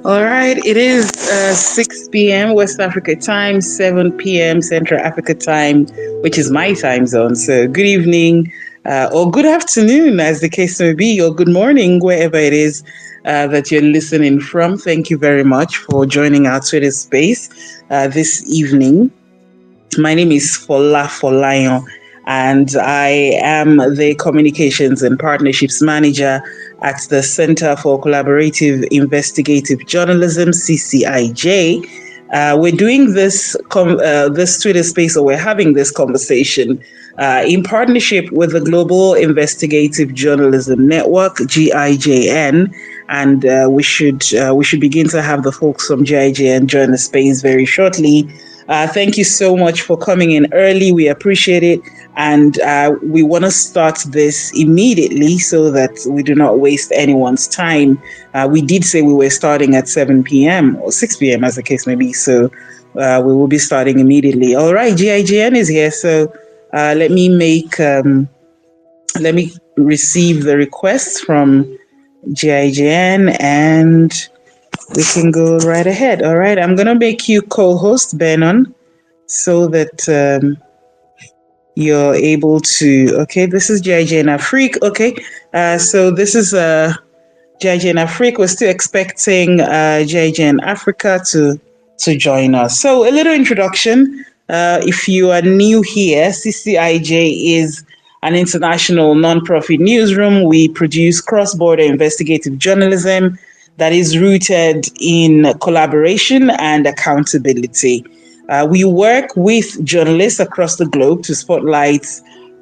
All right, it is 6 p.m. West Africa time, 7 p.m. Central Africa time, which is my time zone. So, good evening or good afternoon, as the case may be, or good morning, wherever it is that you're listening from. Thank you very much for joining our Twitter space this evening. My name is Fola Folayon, and I am the Communications and Partnerships Manager at the Center for Collaborative Investigative Journalism, CCIJ. We're doing this Twitter space, or we're having this conversation in partnership with the Global Investigative Journalism Network, GIJN, and we should begin to have the folks from GIJN join the space very shortly. Thank you so much for coming in early. We appreciate it. And we want to start this immediately so that we do not waste anyone's time. We did say we were starting at 7 p.m. or 6 p.m. as the case may be. So we will be starting immediately. All right, GIGN is here. So let me receive the requests from GIGN and we can go right ahead. All right, I'm going to make you co-host, Benon, so that you're able to... Okay, this is GIJN Afrique. Okay, so this is GIJN Afrique. We're still expecting GIJN Africa to join us. So a little introduction. If you are new here, CCIJ is an international non-profit newsroom. We produce cross-border investigative journalism that is rooted in collaboration and accountability. We work with journalists across the globe to spotlight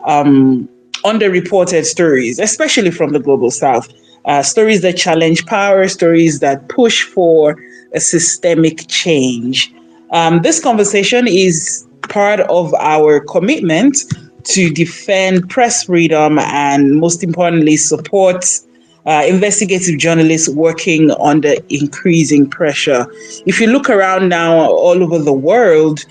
underreported stories, especially from the global south. Stories that challenge power, stories that push for a systemic change. This conversation is part of our commitment to defend press freedom and, most importantly, support investigative journalists working under increasing pressure. If you look around now all over the world,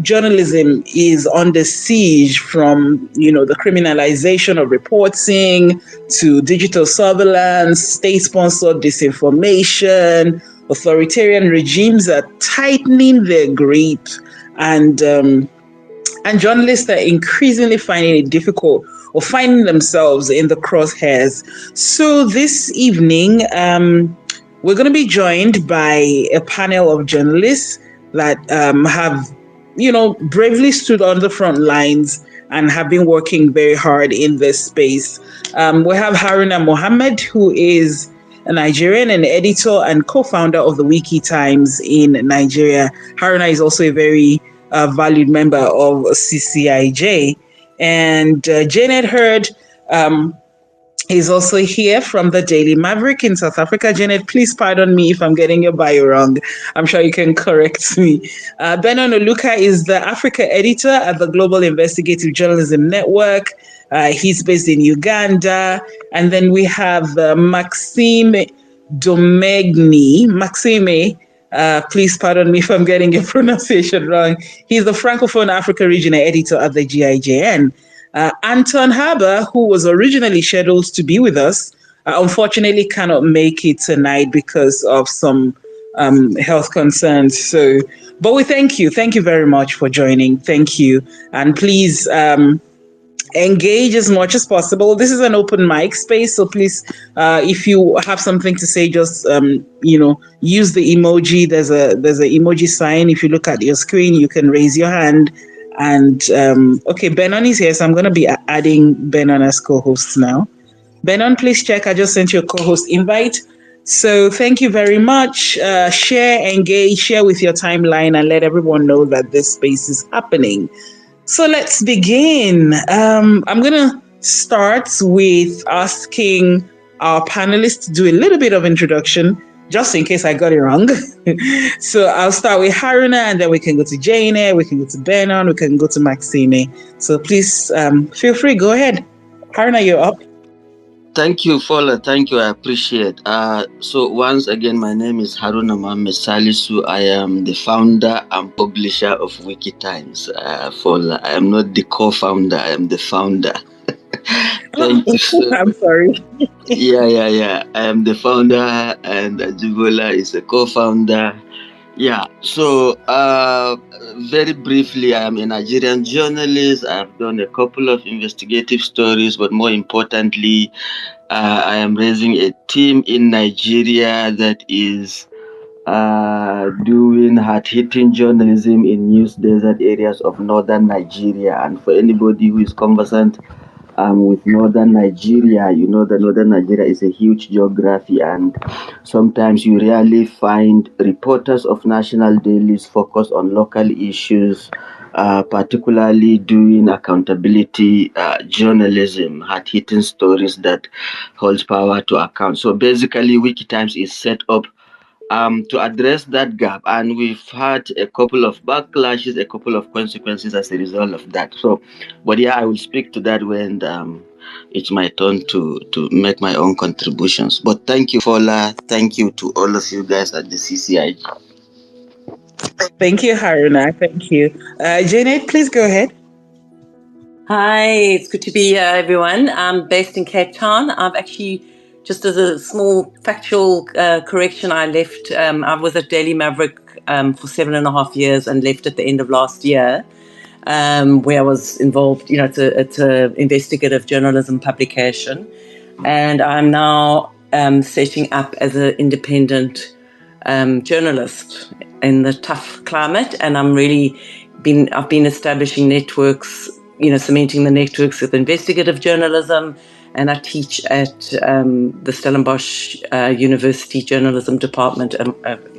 journalism is under siege, from the criminalization of reporting to digital surveillance, state-sponsored disinformation. Authoritarian regimes are tightening their grip, and journalists are increasingly finding it difficult or finding themselves in the crosshairs. So this evening, we're going to be joined by a panel of journalists that have, bravely stood on the front lines and have been working very hard in this space. We have Haruna Mohammed, who is a Nigerian, an editor and co-founder of the Wiki Times in Nigeria. Haruna is also a very valued member of CCIJ. And Janet Hurd is also here from the Daily Maverick in South Africa. Janet, please pardon me if I'm getting your bio wrong. I'm sure you can correct me. Benon Oluka is the Africa editor at the Global Investigative Journalism Network. He's based in Uganda. And then we have Maxime Domegni. Maxime, please pardon me if I'm getting your pronunciation wrong. He's the Francophone Africa Regional Editor at the GIJN. Anton Haber, who was originally scheduled to be with us, unfortunately cannot make it tonight because of some health concerns. So, but we thank you. Thank you very much for joining. Thank you. And please engage as much as possible. This is an open mic space, so please, if you have something to say, just use the emoji. There's an emoji sign. If you look at your screen, you can raise your hand. And okay, Benon is here, so I'm going to be adding Benon as co-host now. Benon, please check. I just sent you a co-host invite. So thank you very much. Share, engage, share with your timeline, and let everyone know that this space is happening. So let's begin. I'm going to start with asking our panelists to do a little bit of introduction, just in case I got it wrong. So I'll start with Haruna, and then we can go to Jane, we can go to Benon, we can go to Maxine. So please feel free, go ahead. Haruna, you're up. Thank you, Fola. Thank you. I appreciate. So once again, my name is Haruna Mohammed Salisu. I am the founder and publisher of Wiki Times. Fola, I am not the co-founder. I am the founder. Thank you so I'm much. sorry. Yeah. I am the founder, and Ajibola is a co-founder. Yeah. So, very briefly, I am a Nigerian journalist. I have done a couple of investigative stories, but more importantly, I am raising a team in Nigeria that is doing hard-hitting journalism in news desert areas of northern Nigeria. And for anybody who is conversant with northern Nigeria, you know that northern Nigeria is a huge geography, and sometimes you rarely find reporters of national dailies focus on local issues, particularly doing accountability journalism, hard-hitting stories that holds power to account. So basically, Wikitimes is set up to address that gap, and we've had a couple of backlashes, a couple of consequences as a result of that. So, but yeah, I will speak to that when it's my turn to make my own contributions. But thank you, Fola. Thank you to all of you guys at the CCIG. Thank you, Haruna. Thank you. Janet, please go ahead. Hi, it's good to be here, everyone. I'm based in Cape Town. I've actually, just as a small factual correction, I left. I was at Daily Maverick for 7.5 years and left at the end of last year, where I was involved. It's a investigative journalism publication, and I'm now setting up as an independent journalist in the tough climate, and I've been establishing networks, cementing the networks with investigative journalism, and I teach at the Stellenbosch University Journalism Department,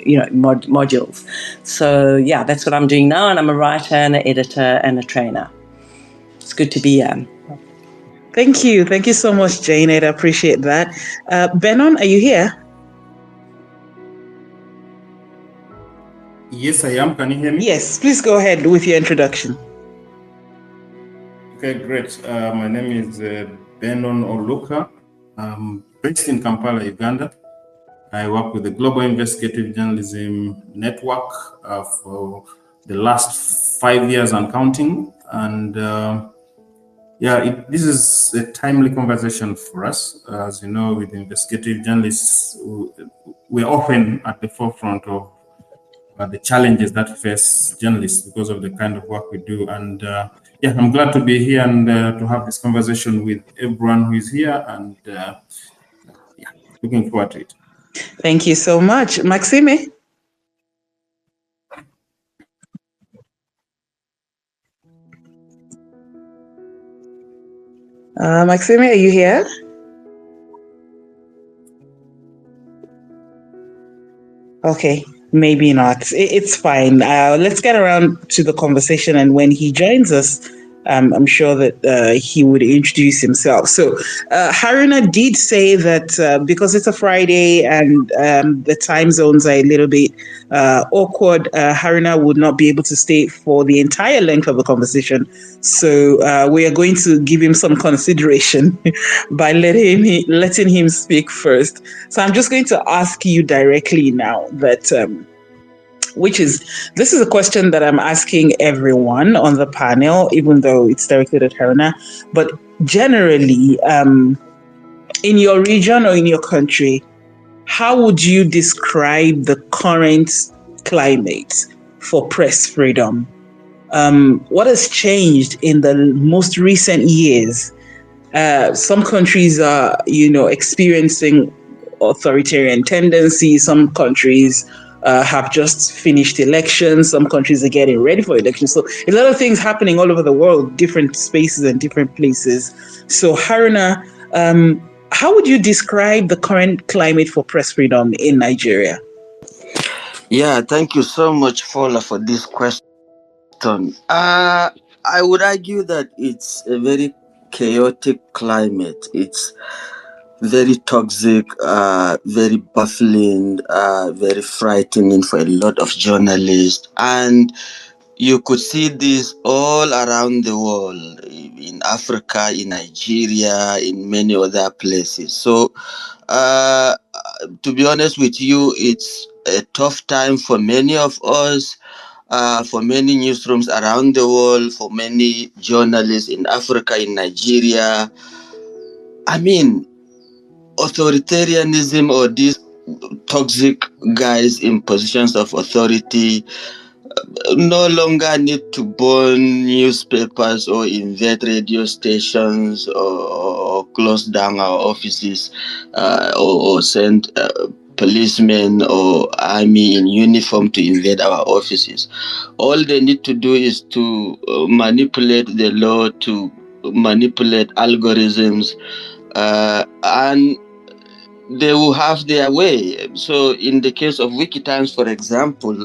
modules. So yeah, that's what I'm doing now, and I'm a writer and an editor and a trainer. It's good to be here. Thank you. Thank you so much, Janet. I appreciate that. Benon, are you here? Yes, I am. Can you hear me? Yes, please go ahead with your introduction. Okay, great. My name is Benon Oluka. I'm based in Kampala, Uganda. I work with the Global Investigative Journalism Network for the last 5 years and counting. And this is a timely conversation for us. As you know, with investigative journalists, we're often at the forefront of the challenges that face journalists because of the kind of work we do. And I'm glad to be here and to have this conversation with everyone who is here, and looking forward to it. Thank you so much. Maxime? Maxime, are you here? Okay, maybe not. It's fine. Let's get around to the conversation, and when he joins us, I'm sure that he would introduce himself. So, Haruna did say that because it's a Friday and the time zones are a little bit awkward, Haruna would not be able to stay for the entire length of the conversation. So, we are going to give him some consideration by letting him speak first. So, I'm just going to ask you directly now that. This is a question that I'm asking everyone on the panel, even though it's directed at Haruna. But generally, in your region or in your country, how would you describe the current climate for press freedom? What has changed in the most recent years? Some countries are, experiencing authoritarian tendencies. Some countries have just finished elections. Some countries are getting ready for elections. So a lot of things happening all over the world, different spaces and different places. So Haruna, how would you describe the current climate for press freedom in Nigeria? Yeah, thank you so much, Fola, for this question. I would argue that it's a very chaotic climate. It's very toxic, very baffling, very frightening for a lot of journalists. And you could see this all around the world, in Africa, in Nigeria, in many other places. So, to be honest with you, it's a tough time for many of us. For many newsrooms around the world, for many journalists in Africa, in Nigeria, I mean, authoritarianism or these toxic guys in positions of authority no longer need to burn newspapers or invade radio stations or close down our offices or send policemen or army in uniform to invade our offices. All they need to do is to manipulate the law, to manipulate algorithms, and they will have their way. So, in the case of WikiTimes, for example,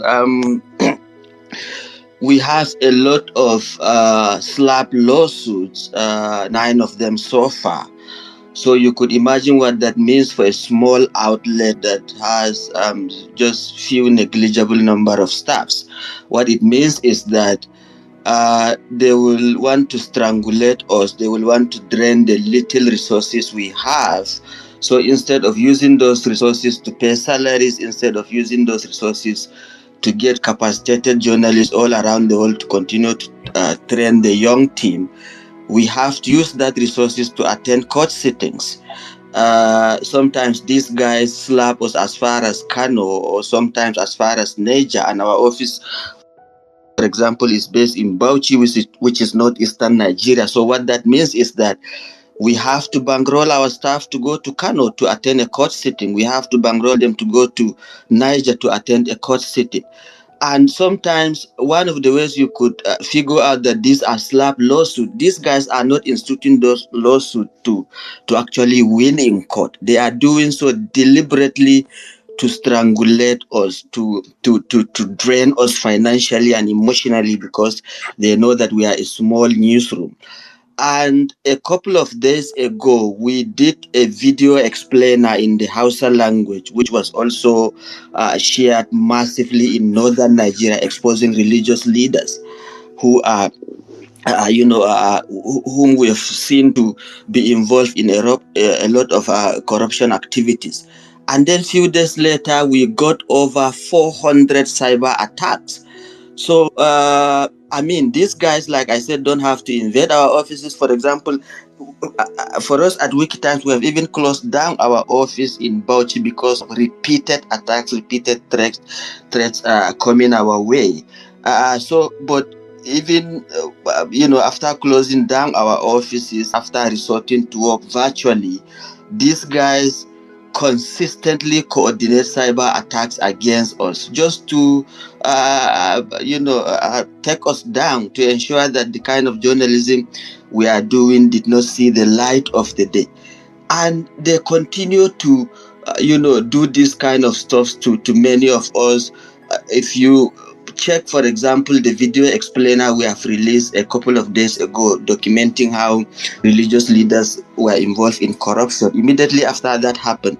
we have a lot of slap lawsuits, 9 of them so far. So you could imagine what that means for a small outlet that has just few negligible number of staffs. What it means is that they will want to strangulate us. They will want to drain the little resources we have. So instead of using those resources to pay salaries, instead of using those resources to get capacitated journalists all around the world to continue to train the young team, we have to use that resources to attend court sittings. Sometimes these guys slap us as far as Kano or sometimes as far as Niger, and our office, for example, is based in Bauchi, which is northeastern Nigeria. So what that means is that we have to bankroll our staff to go to Kano to attend a court sitting. We have to bankroll them to go to Niger to attend a court sitting. And sometimes one of the ways you could figure out that these are slap lawsuits, these guys are not instituting those lawsuits to actually win in court. They are doing so deliberately to strangulate us, to drain us financially and emotionally, because they know that we are a small newsroom. And a couple of days ago, we did a video explainer in the Hausa language, which was also shared massively in northern Nigeria, exposing religious leaders who are, whom we have seen to be involved in a lot of corruption activities. And then a few days later, we got over 400 cyber attacks. So, I mean, these guys, like I said, don't have to invade our offices. For example, for us at WikiTimes, we have even closed down our office in Bauchi because of repeated attacks, repeated threats coming our way. But even, after closing down our offices, after resorting to work virtually, these guys consistently coordinate cyber attacks against us just to take us down, to ensure that the kind of journalism we are doing did not see the light of the day. And they continue to do this kind of stuff to many of us. If you check, for example, the video explainer we have released a couple of days ago, documenting how religious leaders were involved in corruption. Immediately after that happened,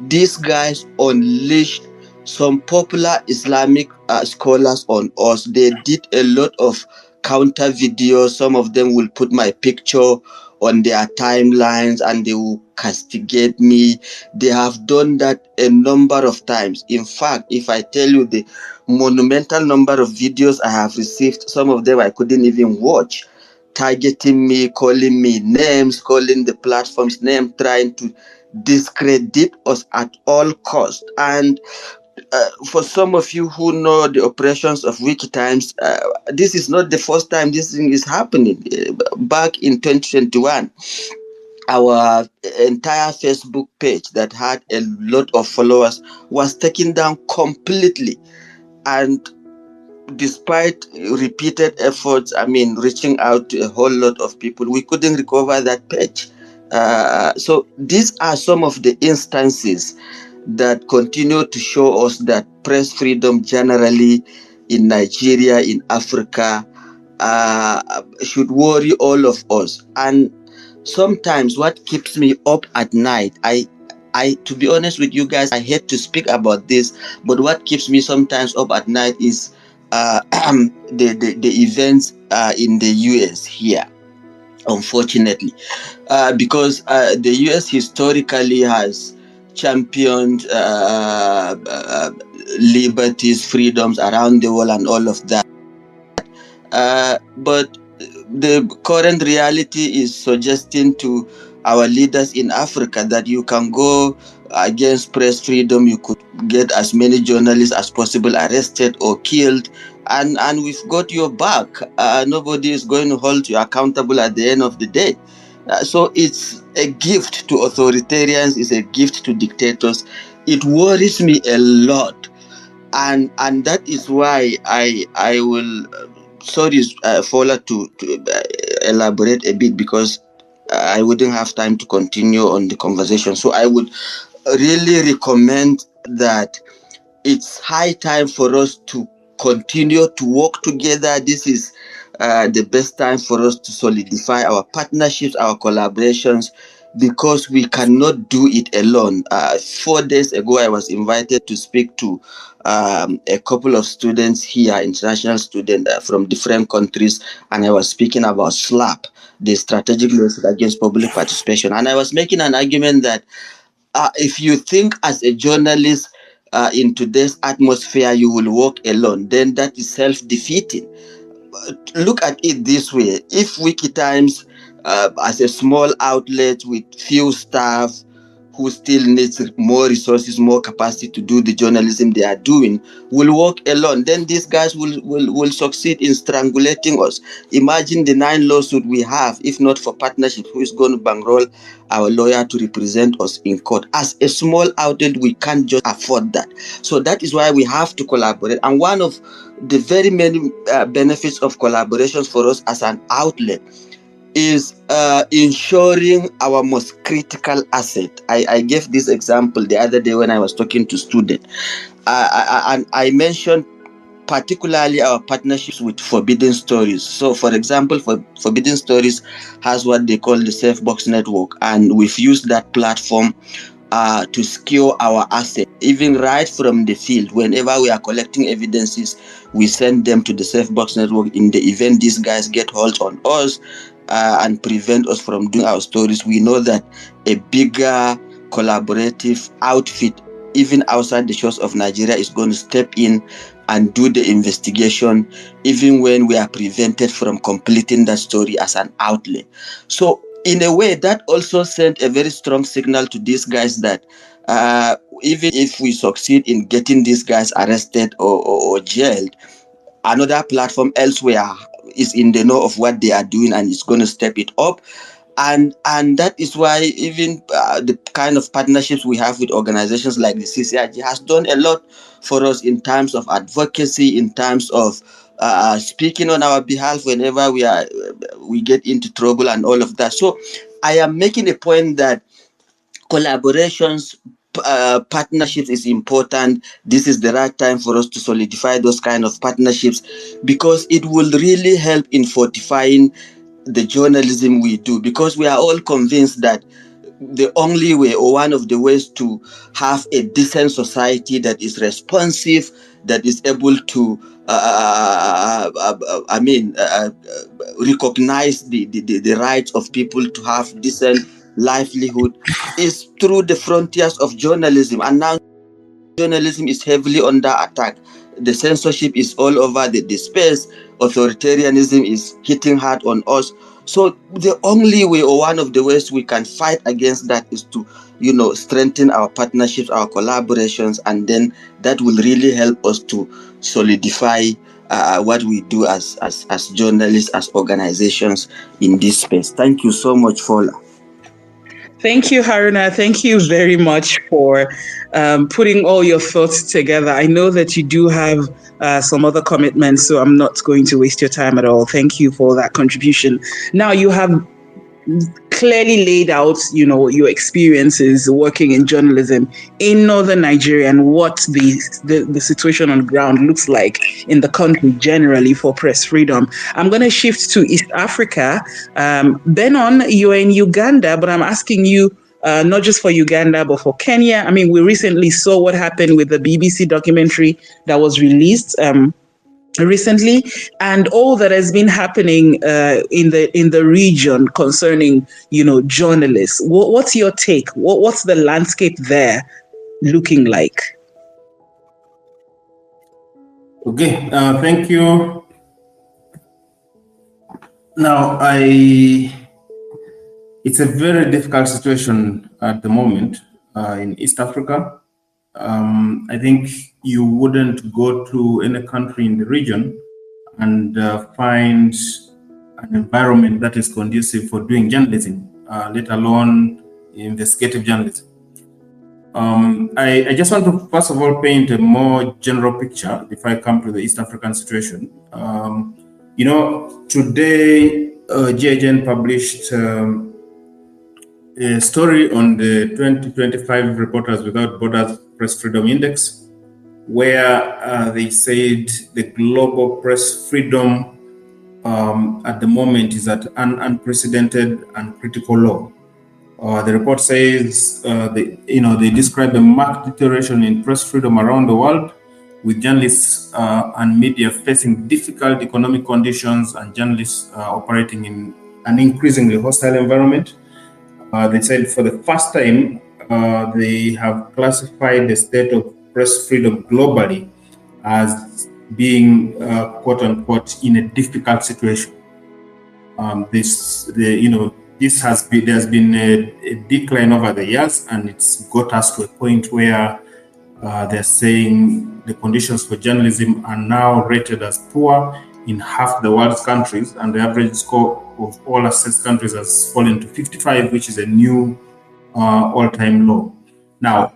these guys unleashed some popular Islamic scholars on us. They did a lot of counter videos. Some of them will put my picture on their timelines and they will castigate me. They have done that a number of times. In fact, if I tell you the monumental number of videos I have received, some of them I couldn't even watch, targeting me, calling me names, calling the platform's name, trying to discredit us at all costs. And for some of you who know the operations of WikiTimes, this is not the first time this thing is happening. Back in 2021, our entire Facebook page that had a lot of followers was taken down completely. And despite repeated efforts, reaching out to a whole lot of people, we couldn't recover that page. So these are some of the instances that continue to show us that press freedom generally in Nigeria, in Africa, should worry all of us. And sometimes what keeps me up at night, to be honest with you guys, I hate to speak about this, but what keeps me sometimes up at night is the events in the US here, unfortunately, because the US historically has championed liberties, freedoms around the world and all of that. But the current reality is suggesting to our leaders in Africa that you can go against press freedom, you could get as many journalists as possible arrested or killed, and we've got your back. Nobody is going to hold you accountable at the end of the day. So it's a gift to authoritarians, it's a gift to dictators. It worries me a lot, and that is why I will sorry, Fola, to elaborate a bit, because I wouldn't have time to continue on the conversation. So I would really recommend that it's high time for us to continue to work together. This is the best time for us to solidify our partnerships, our collaborations, because we cannot do it alone. 4 days ago, I was invited to speak to a couple of students here, international students from different countries, and I was speaking about SLAP, the strategic lawsuit against public participation. And I was making an argument that if you think as a journalist in today's atmosphere you will work alone, then that is self-defeating. Look at it this way: if Wikitimes, as a small outlet with few staff, who still needs more resources, more capacity to do the journalism they are doing, will work alone, then these guys will succeed in strangulating us. Imagine the 9 lawsuits we have. If not for partnership, who is going to bankroll our lawyer to represent us in court? As a small outlet, we can't just afford that. So that is why we have to collaborate. And one of the very many benefits of collaborations for us as an outlet is ensuring our most critical asset. I gave this example the other day when I was talking to students. And I mentioned particularly our partnerships with Forbidden Stories. So, for example, Forbidden Stories has what they call the Safe Box Network, and we've used that platform to secure our assets, even right from the field. Whenever we are collecting evidences, we send them to the Safe Box Network. In the event these guys get hold on us and prevent us from doing our stories, we know that a bigger collaborative outfit, even outside the shores of Nigeria, is going to step in and do the investigation, even when we are prevented from completing that story as an outlet. So in a way, that also sent a very strong signal to these guys that even if we succeed in getting these guys arrested or jailed, another platform elsewhere is in the know of what they are doing and is going to step it up. And that is why even the kind of partnerships we have with organizations like the CCIJ has done a lot for us in terms of advocacy, in terms of speaking on our behalf whenever we get into trouble and all of that. So I am making a point that collaborations, partnerships is important. This is the right time for us to solidify those kind of partnerships, because it will really help in fortifying the journalism we do, because we are all convinced that the only way, or one of the ways, to have a decent society that is responsive, that is able to recognize the rights of people to have decent livelihood, is through the frontiers of journalism. And now journalism is heavily under attack. The censorship is all over the space. Authoritarianism is hitting hard on us. So the only way, or one of the ways we can fight against that, is to, strengthen our partnerships, our collaborations, and then that will really help us to solidify what we do as journalists, as organizations in this space. Thank you so much, Fola. Thank you, Haruna. Thank you very much for putting all your thoughts together. I know that you do have some other commitments, so I'm not going to waste your time at all. Thank you for that contribution. Now, you have clearly laid out, your experiences working in journalism in northern Nigeria and what the situation on the ground looks like in the country generally for press freedom. I'm going to shift to East Africa. Benon, you're in Uganda, but I'm asking you, not just for Uganda, but for Kenya. I mean, we recently saw what happened with the BBC documentary that was released recently, and all that has been happening in the region concerning journalists. What's your take? What's the landscape there looking like? Okay, thank you. Now, I It's a very difficult situation at the moment in East Africa. I think you wouldn't go to any country in the region and find an environment that is conducive for doing journalism, let alone investigative journalism. I just want to first of all paint a more general picture before I come to the East African situation. Today GIJN published a story on the 2025 Reporters Without Borders Press Freedom Index, where they said the global press freedom at the moment is at an unprecedented and critical low. The report says they describe a marked deterioration in press freedom around the world, with journalists and media facing difficult economic conditions and journalists operating in an increasingly hostile environment. They said for the first time, they have classified the state of press freedom globally as being, quote unquote, in a difficult situation. There's been a decline over the years, and it's got us to a point where they're saying the conditions for journalism are now rated as poor in half the world's countries, and the average score of all assessed countries has fallen to 55, which is a new all-time low. Now,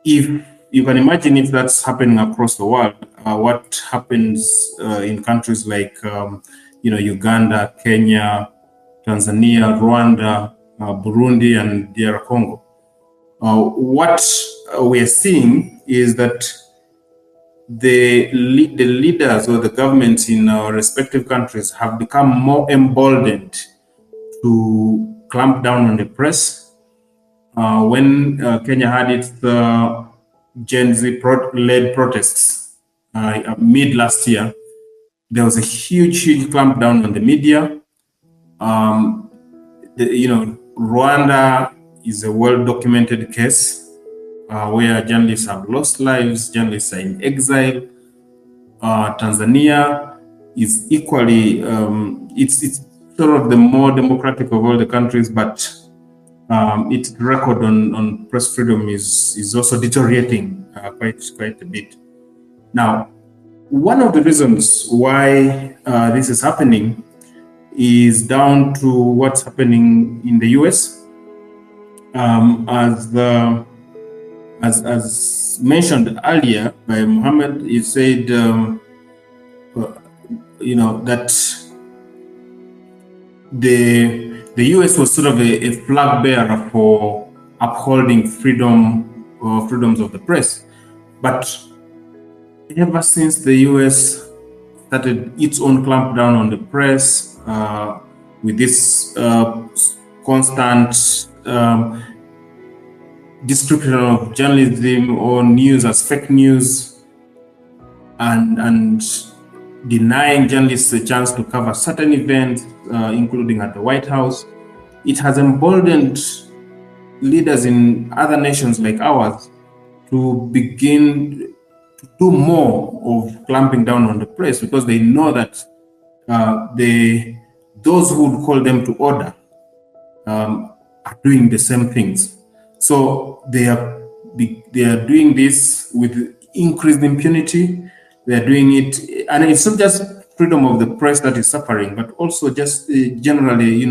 if you can imagine if that's happening across the world, what happens in countries like Uganda, Kenya, Tanzania, Rwanda, Burundi, and DR Congo. What we are seeing is that the leaders or the governments in our respective countries have become more emboldened to clamp down on the press. When Kenya had its Gen Z-led protests mid last year, there was a huge clampdown on the media. Rwanda is a well-documented case where journalists have lost lives, journalists are in exile. Tanzania is equally, it's sort of the more democratic of all the countries, but its record on press freedom is also deteriorating quite a bit. Now, one of the reasons why this is happening is down to what's happening in the US. As mentioned earlier by Mohammed, he said, that the US was sort of a flag bearer for upholding freedoms of the press. But ever since the US started its own clampdown on the press, with this constant description of journalism or news as fake news, and denying journalists a chance to cover certain events, including at the White House, it has emboldened leaders in other nations like ours to begin to do more of clamping down on the press, because they know that those who would call them to order are doing the same things. So they are doing this with increased impunity. They are doing it, and it's not just freedom of the press that is suffering, but also just generally,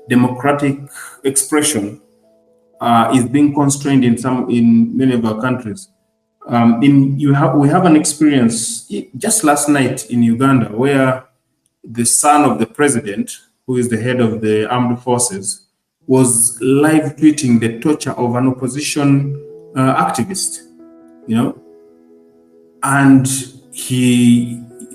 democratic expression is being constrained in many of our countries. We have an experience just last night in Uganda where the son of the president, who is the head of the armed forces, was live tweeting the torture of an opposition activist, and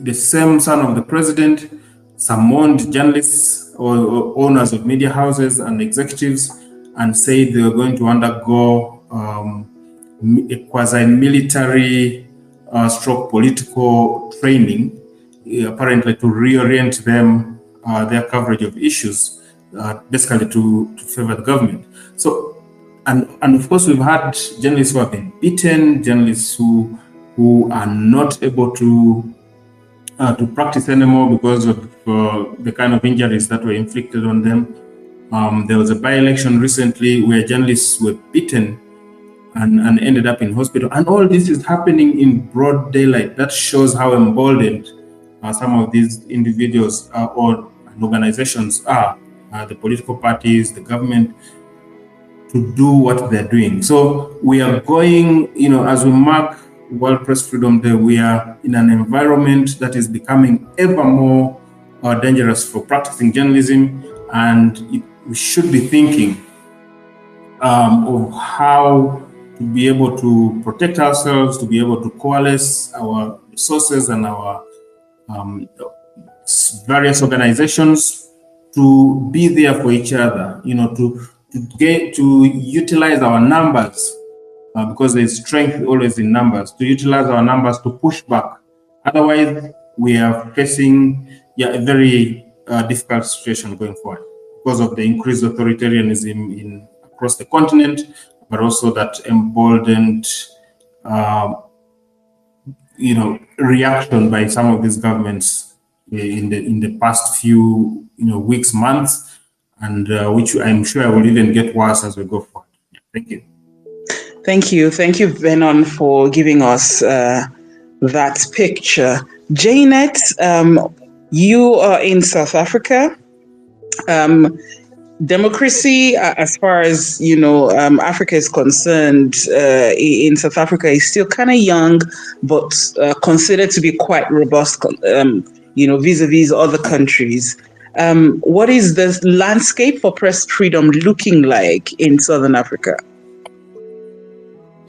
the same son of the president summoned journalists or owners of media houses and executives and said they were going to undergo a quasi-military stroke political training, apparently to reorient them, their coverage of issues, basically to favor the government. So, and of course, we've had journalists who have been beaten, journalists who are not able to practice anymore because of the kind of injuries that were inflicted on them. There was a by-election recently where journalists were beaten and ended up in hospital. And all this is happening in broad daylight. That shows how emboldened some of these individuals or organizations are, the political parties, the government, to do what they're doing. So we are going, as we mark World Press Freedom Day, we are in an environment that is becoming ever more dangerous for practicing journalism, and we should be thinking of how to be able to protect ourselves, to be able to coalesce our resources and our various organizations to be there for each other, to utilize our numbers, because there's strength always in numbers, to utilize our numbers to push back. Otherwise, we are facing a very difficult situation going forward because of the increased authoritarianism across the continent, but also that emboldened, reaction by some of these governments in the past few weeks, months, and which I'm sure will even get worse as we go forward. Thank you. Thank you, Venon, for giving us that picture. Janet, you are in South Africa. Democracy, as far as Africa is concerned, in South Africa is still kind of young, but considered to be quite robust, vis-a-vis other countries. What is the landscape for press freedom looking like in Southern Africa?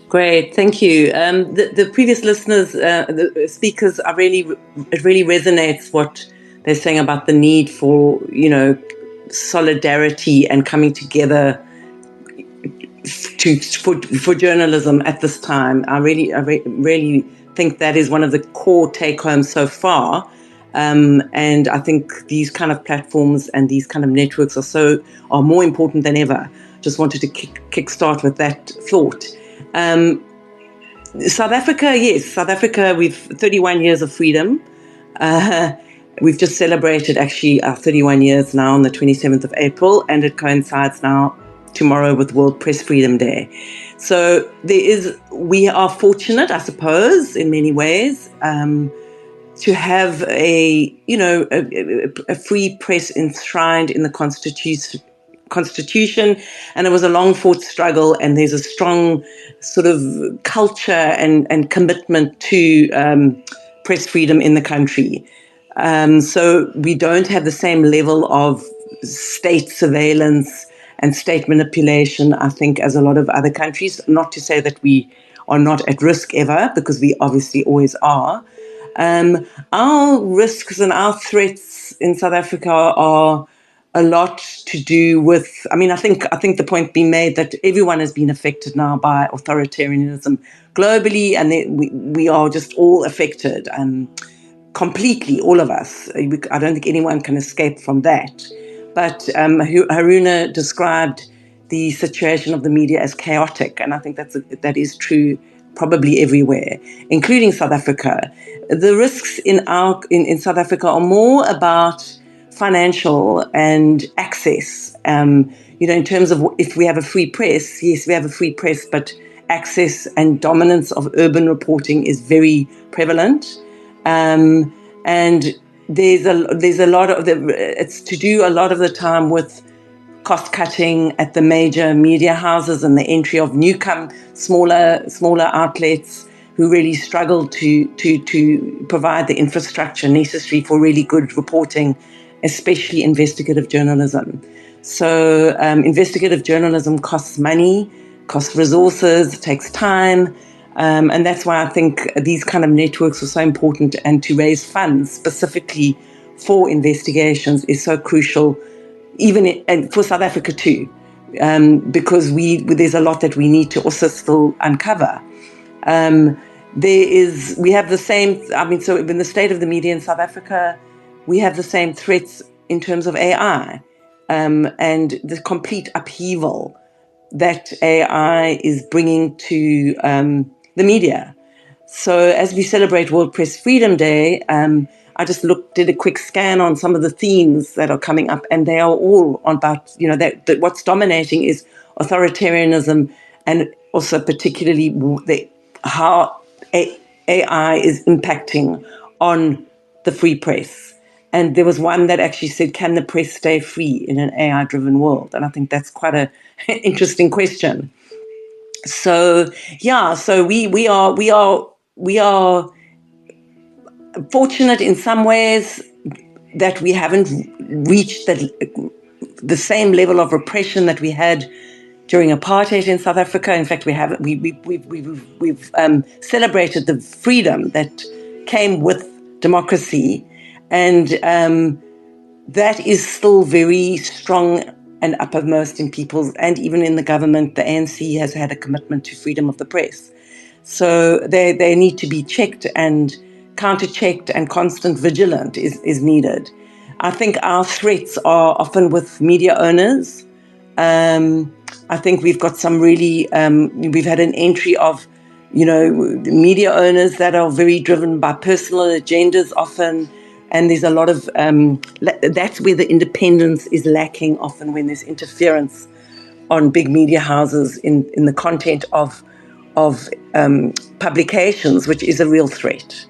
Great, thank you. The previous listeners, the speakers, it really resonates what they're saying about the need for, solidarity and coming together for journalism at this time. I really think that is one of the core take-homes so far. And I think these kind of platforms and these kind of networks are more important than ever. Just wanted to kickstart with that thought. South Africa, we've 31 years of freedom. We've just celebrated actually our 31 years now on the 27th of April, and it coincides now tomorrow with World Press Freedom Day. So we are fortunate, I suppose, in many ways, to have a free press enshrined in the Constitution, and it was a long fought struggle, and there's a strong sort of culture and commitment to press freedom in the country. So we don't have the same level of state surveillance and state manipulation, I think, as a lot of other countries. Not to say that we are not at risk ever, because we obviously always are. Our risks and our threats in South Africa are a lot to do with, I think the point being made that everyone has been affected now by authoritarianism globally, and we are just all affected, completely, all of us. I don't think anyone can escape from that. But Haruna described the situation of the media as chaotic, and I think that is true probably everywhere, including South Africa. The risks in South Africa are more about financial and access. In terms of if we have a free press, yes, we have a free press, but access and dominance of urban reporting is very prevalent. And there's a lot of it's to do a lot of the time with cost cutting at the major media houses and the entry of smaller outlets who really struggle to provide the infrastructure necessary for really good reporting, especially investigative journalism. So investigative journalism costs money, costs resources, takes time. And that's why I think these kind of networks are so important, and to raise funds specifically for investigations is so crucial, and for South Africa too, because there's a lot that we need to also still uncover. We have the same, so in the state of the media in South Africa, we have the same threats in terms of AI, and the complete upheaval that AI is bringing to the media. So as we celebrate World Press Freedom Day, I just did a quick scan on some of the themes that are coming up, and they are all about, that what's dominating is authoritarianism, and also particularly how AI is impacting on the free press. And there was one that actually said, can the press stay free in an AI-driven world? And I think that's quite an interesting question. So yeah, so we are fortunate in some ways that we haven't reached the same level of repression that we had during apartheid in South Africa. In fact, we've celebrated the freedom that came with democracy, and that is still very strong and uppermost in people's, and even in the government. The ANC has had a commitment to freedom of the press. So they need to be checked and counter-checked, and constant vigilance is needed. I think our threats are often with media owners. I think we've got some really, we've had an entry of, media owners that are very driven by personal agendas often. And there's a lot of, that's where the independence is lacking often, when there's interference on big media houses in the content of publications, which is a real threat,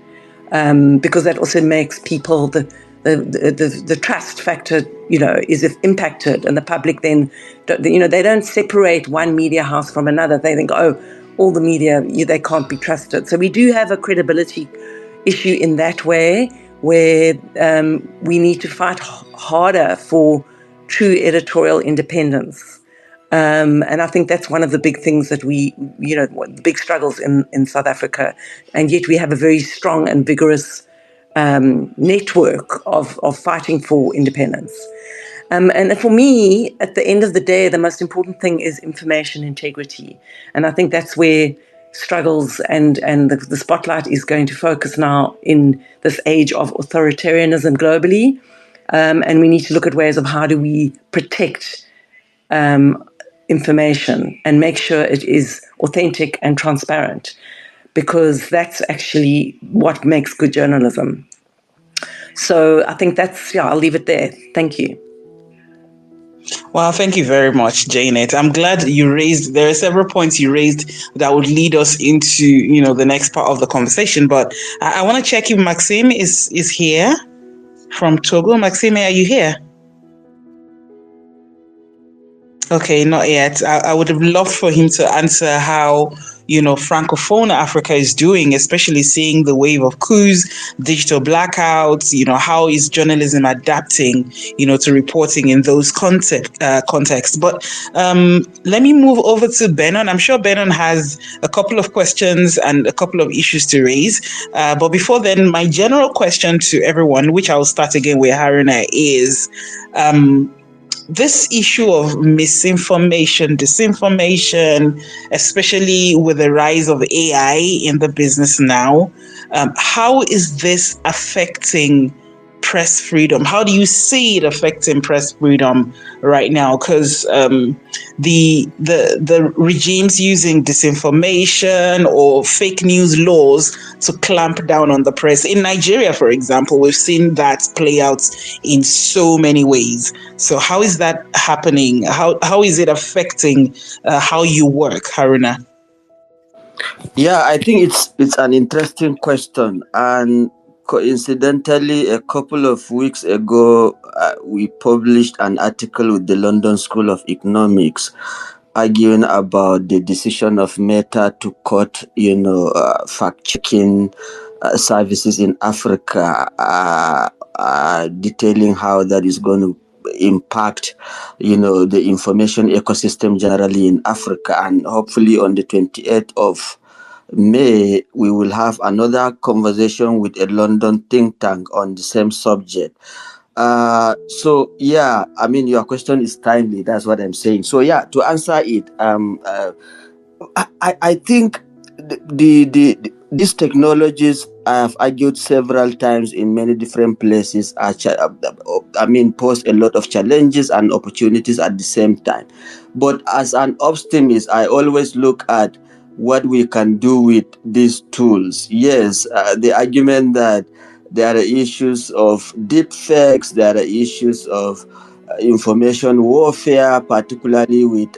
because that also makes people, the trust factor, is impacted, and the public then, they don't separate one media house from another. They think, oh, all the media, they can't be trusted. So we do have a credibility issue in that way, where we need to fight harder for true editorial independence. And I think that's one of the big things that the big struggles in South Africa. And yet we have a very strong and vigorous network of fighting for independence. And for me, at the end of the day, the most important thing is information integrity. And I think that's where struggles and the spotlight is going to focus now in this age of authoritarianism globally. And we need to look at ways of how do we protect information and make sure it is authentic and transparent, because that's actually what makes good journalism. So I think I'll leave it there. Thank you. Well, thank you very much, Janet. I'm glad there are several points you raised that would lead us into, the next part of the conversation. But I want to check if Maxime is here from Togo. Maxime, are you here? Okay, not yet. I would have loved for him to answer how, Francophone Africa is doing, especially seeing the wave of coups, digital blackouts, how is journalism adapting, to reporting in those contexts. But let me move over to Benon. I'm sure Benon has a couple of questions and a couple of issues to raise. But before then, my general question to everyone, which I'll start again with Haruna, is this issue of misinformation, disinformation, especially with the rise of AI in the business now, how is this affecting press freedom? How do you see it affecting press freedom right now? Because the regimes using disinformation or fake news laws to clamp down on the press. In Nigeria, for example, we've seen that play out in so many ways. So how is that happening? How is it affecting how you work, Haruna? Yeah, I think it's an interesting question, and coincidentally, a couple of weeks ago, we published an article with the London School of Economics arguing about the decision of Meta to cut, fact-checking services in Africa, detailing how that is going to impact, the information ecosystem generally in Africa. And hopefully on the 28th of May, we will have another conversation with a London think tank on the same subject. So yeah, I mean, your question is timely. That's what I'm saying. So yeah, to answer it, I think these technologies, I have argued several times in many different places, pose a lot of challenges and opportunities at the same time. But as an optimist, I always look at what we can do with these tools. Yes, the argument that there are issues of deep fakes, there are issues of information warfare, particularly with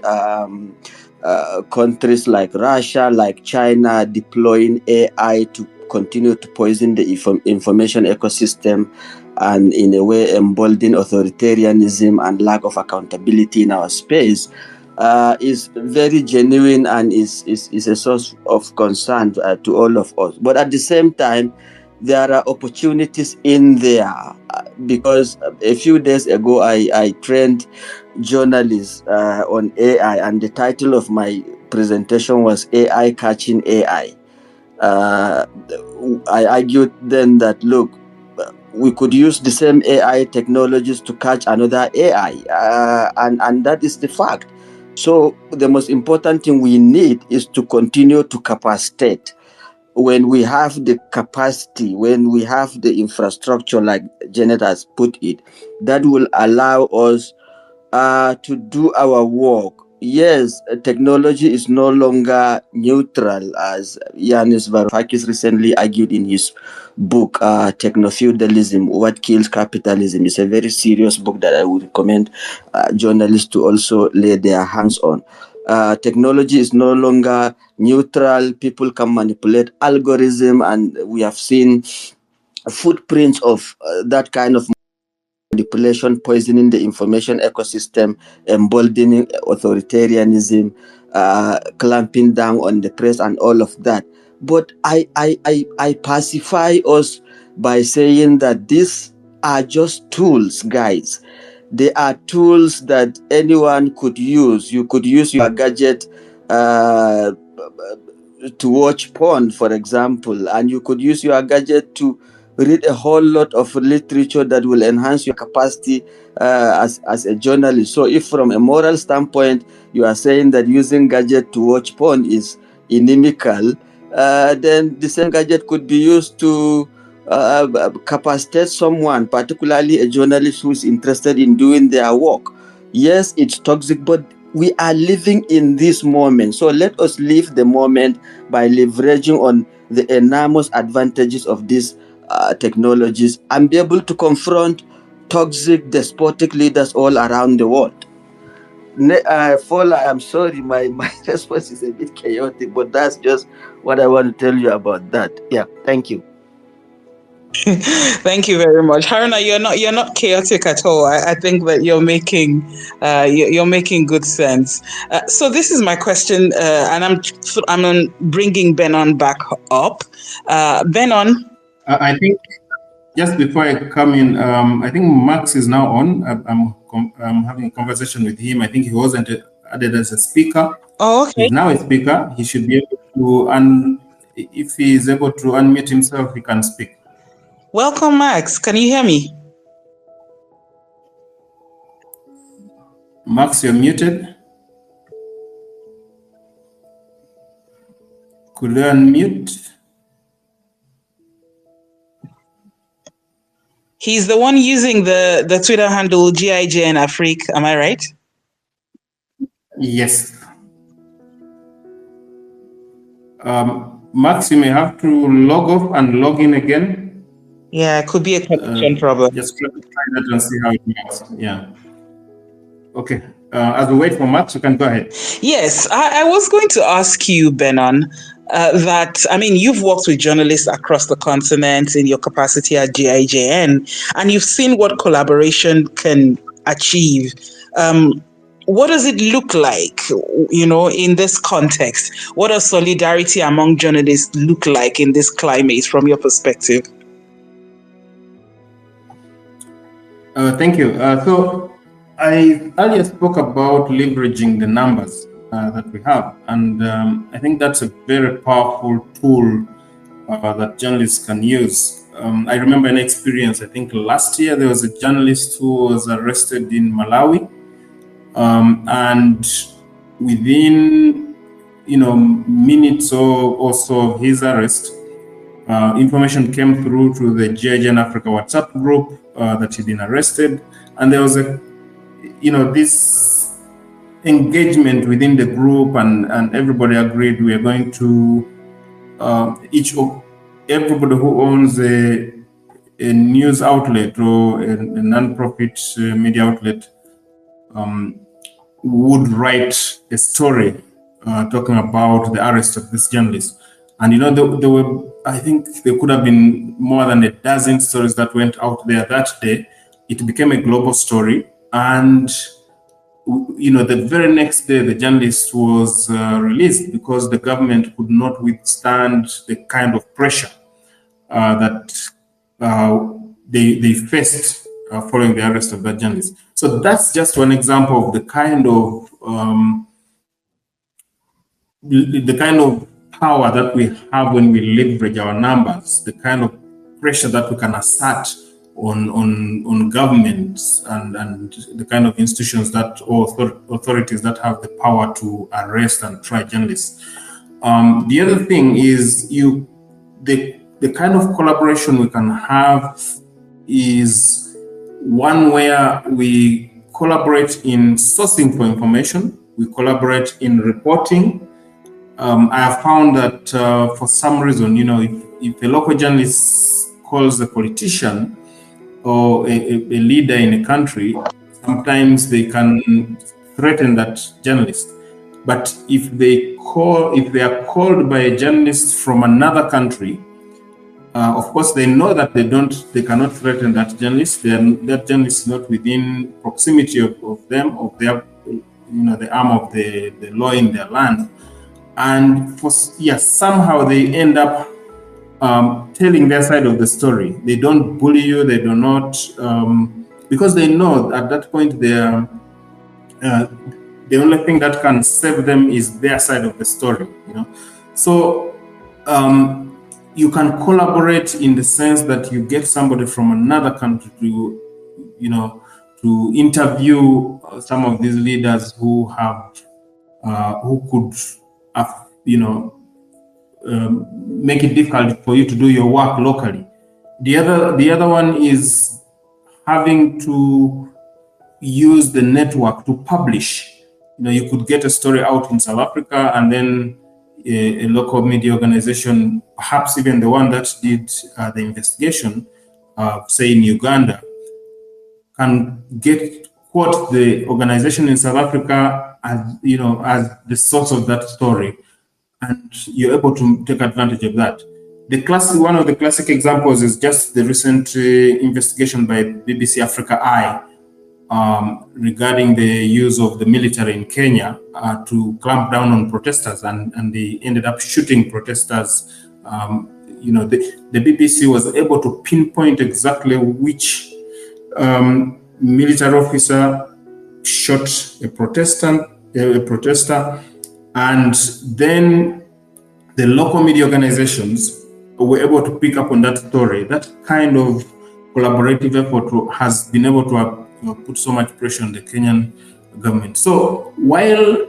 countries like Russia, like China, deploying AI to continue to poison the information ecosystem and in a way embolden authoritarianism and lack of accountability in our space. Is very genuine and is a source of concern to all of us. But at the same time, there are opportunities in there because a few days ago I trained journalists on AI, and the title of my presentation was AI Catching AI. I argued then that, look, we could use the same AI technologies to catch another AI, and that is the fact. So the most important thing we need is to continue to capacitate. When we have the capacity, when we have the infrastructure, like Janet has put it, that will allow us to do our work. Yes, technology is no longer neutral, as Yanis Varoufakis recently argued in his book, Techno-Feudalism, What Kills Capitalism. It's a very serious book that I would recommend journalists to also lay their hands on. Technology is no longer neutral. People can manipulate algorithm, and we have seen footprints of that kind of manipulation, poisoning the information ecosystem, emboldening authoritarianism, clamping down on the press, and all of that. But I pacify us by saying that these are just tools, guys. They are tools that anyone could use. You could use your gadget to watch porn, for example, and you could use your gadget to read a whole lot of literature that will enhance your capacity as a journalist. So if from a moral standpoint you are saying that using gadget to watch porn is inimical, then the same gadget could be used to capacitate someone, particularly a journalist who is interested in doing their work. Yes, it's toxic, but we are living in this moment. So let us live the moment by leveraging on the enormous advantages of these technologies and be able to confront toxic, despotic leaders all around the world. Fola, I'm sorry, my response is a bit chaotic, but that's just what I want to tell you about that. Yeah, thank you. Thank you very much, Haruna. You're not chaotic at all. I think that you're making good sense. So this is my question, and I'm bringing Benon back up. Benon. I think just before I come in, I think Max is now on. I'm having a conversation with him. I think he wasn't added as a speaker. Oh, okay. He's now a speaker. He should be able to, and if he is able to unmute himself, he can speak. Welcome, Max. Can you hear me? Max, you're muted. Could you unmute? He's the one using the Twitter handle GIJN Africa. Am I right? Yes. Max, you may have to log off and log in again. Yeah, it could be a connection problem. Just try that and see how it works. Yeah. Okay. As we wait for Max, you can go ahead. Yes, I was going to ask you, Benon, you've worked with journalists across the continent in your capacity at GIJN, and you've seen what collaboration can achieve. What does it look like, in this context? What does solidarity among journalists look like in this climate from your perspective? Thank you. So I earlier spoke about leveraging the numbers that we have, and I think that's a very powerful tool that journalists can use. I remember an experience, I think last year there was a journalist who was arrested in Malawi, and within minutes or so of his arrest, information came through to the GIJN Africa WhatsApp group that he'd been arrested, and there was this engagement within the group, and everybody agreed we are going to everybody who owns a a news outlet or a non-profit media outlet would write a story talking about the arrest of this journalist. And there were, I think there could have been more than a dozen stories that went out there that day. It became a global story. And, the very next day, the journalist was released because the government could not withstand the kind of pressure that they faced following the arrest of that journalist. So that's just one example of the kind of power that we have when we leverage our numbers, the kind of pressure that we can assert on governments and the kind of institutions that or authorities that have the power to arrest and try journalists. The other thing is the kind of collaboration we can have is one where we collaborate in sourcing for information, we collaborate in reporting. I have found that for some reason, if a local journalist calls a politician or a leader in a country, sometimes they can threaten that journalist. But if they are called by a journalist from another country, of course, they know that they cannot threaten that journalist. That journalist is not within proximity of them, of their, the arm of the law in their land. And somehow they end up telling their side of the story. They don't bully you. They do not, because they know at that point the only thing that can save them is their side of the story. So you can collaborate in the sense that you get somebody from another country to interview some of these leaders who could make it difficult for you to do your work locally. The other one is having to use the network to publish. You could get a story out in South Africa, and then a local media organization, perhaps even the one that did the investigation, say in Uganda, can quote the organization in South Africa as the source of that story, and you're able to take advantage of that. One of the classic examples is just the recent investigation by BBC Africa Eye regarding the use of the military in Kenya to clamp down on protesters, and they ended up shooting protesters. The BBC was able to pinpoint exactly which military officer shot a protester, and then the local media organizations were able to pick up on that story. That kind of collaborative effort has been able to put so much pressure on the Kenyan government. So while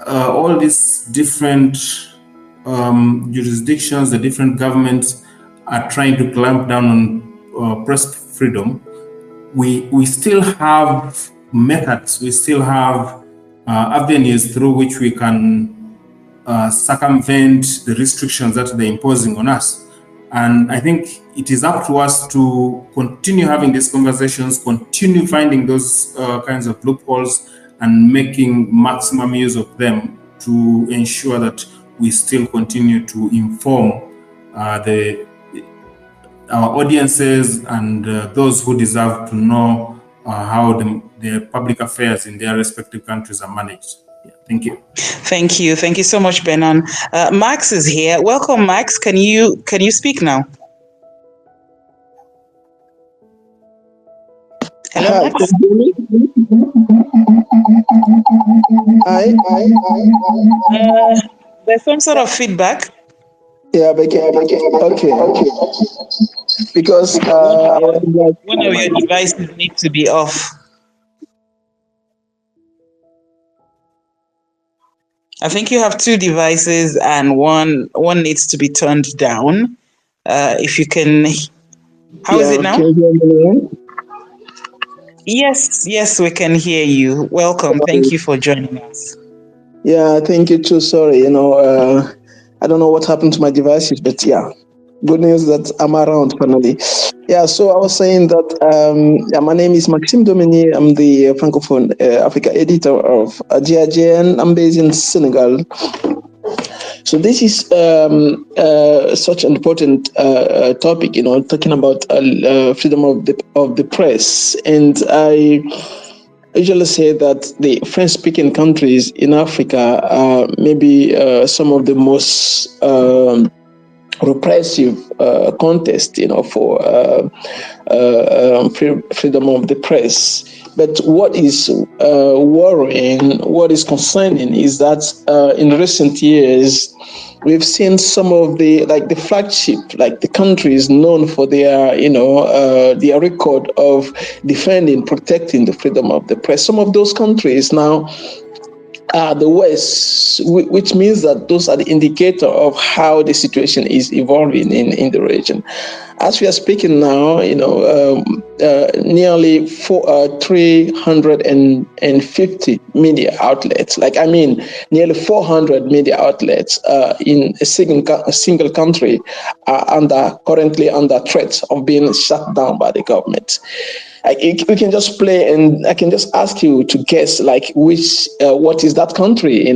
all these different jurisdictions, the different governments are trying to clamp down on press freedom, we still have methods, we still have avenues through which we can circumvent the restrictions that they're imposing on us. And I think it is up to us to continue having these conversations, continue finding those kinds of loopholes and making maximum use of them to ensure that we still continue to inform our audiences and those who deserve to know how the public affairs in their respective countries are managed. Yeah, thank you. Thank you. Thank you so much, Benon. Max is here. Welcome, Max. Can you speak now? Hello, Max. Hi. There's some sort of feedback. Yeah, okay. Because one of your devices needs to be off. I think you have two devices and one needs to be turned down. If you can, how is it now? Can you hear me? Yes, we can hear you. Welcome. Thank you for joining us. Yeah, thank you too. Sorry, I don't know what happened to my devices, but yeah. Good news that I'm around finally. Yeah, so I was saying that my name is Maxime Dominier. I'm the Francophone Africa editor of GIJN. I'm based in Senegal. So this is such an important topic, talking about freedom of the press. And I usually say that the French-speaking countries in Africa are maybe some of the most repressive contest, for freedom of the press. But what is worrying, what is concerning, is that in recent years we've seen some of the flagship, the countries known for their their record of defending, protecting the freedom of the press. Some of those countries now the West, which means that those are the indicator of how the situation is evolving in the region. As we are speaking now, nearly 350 media outlets, nearly 400 media outlets in a single country are currently under threat of being shut down by the government. We can just play, and I can just ask you to guess, what is that country?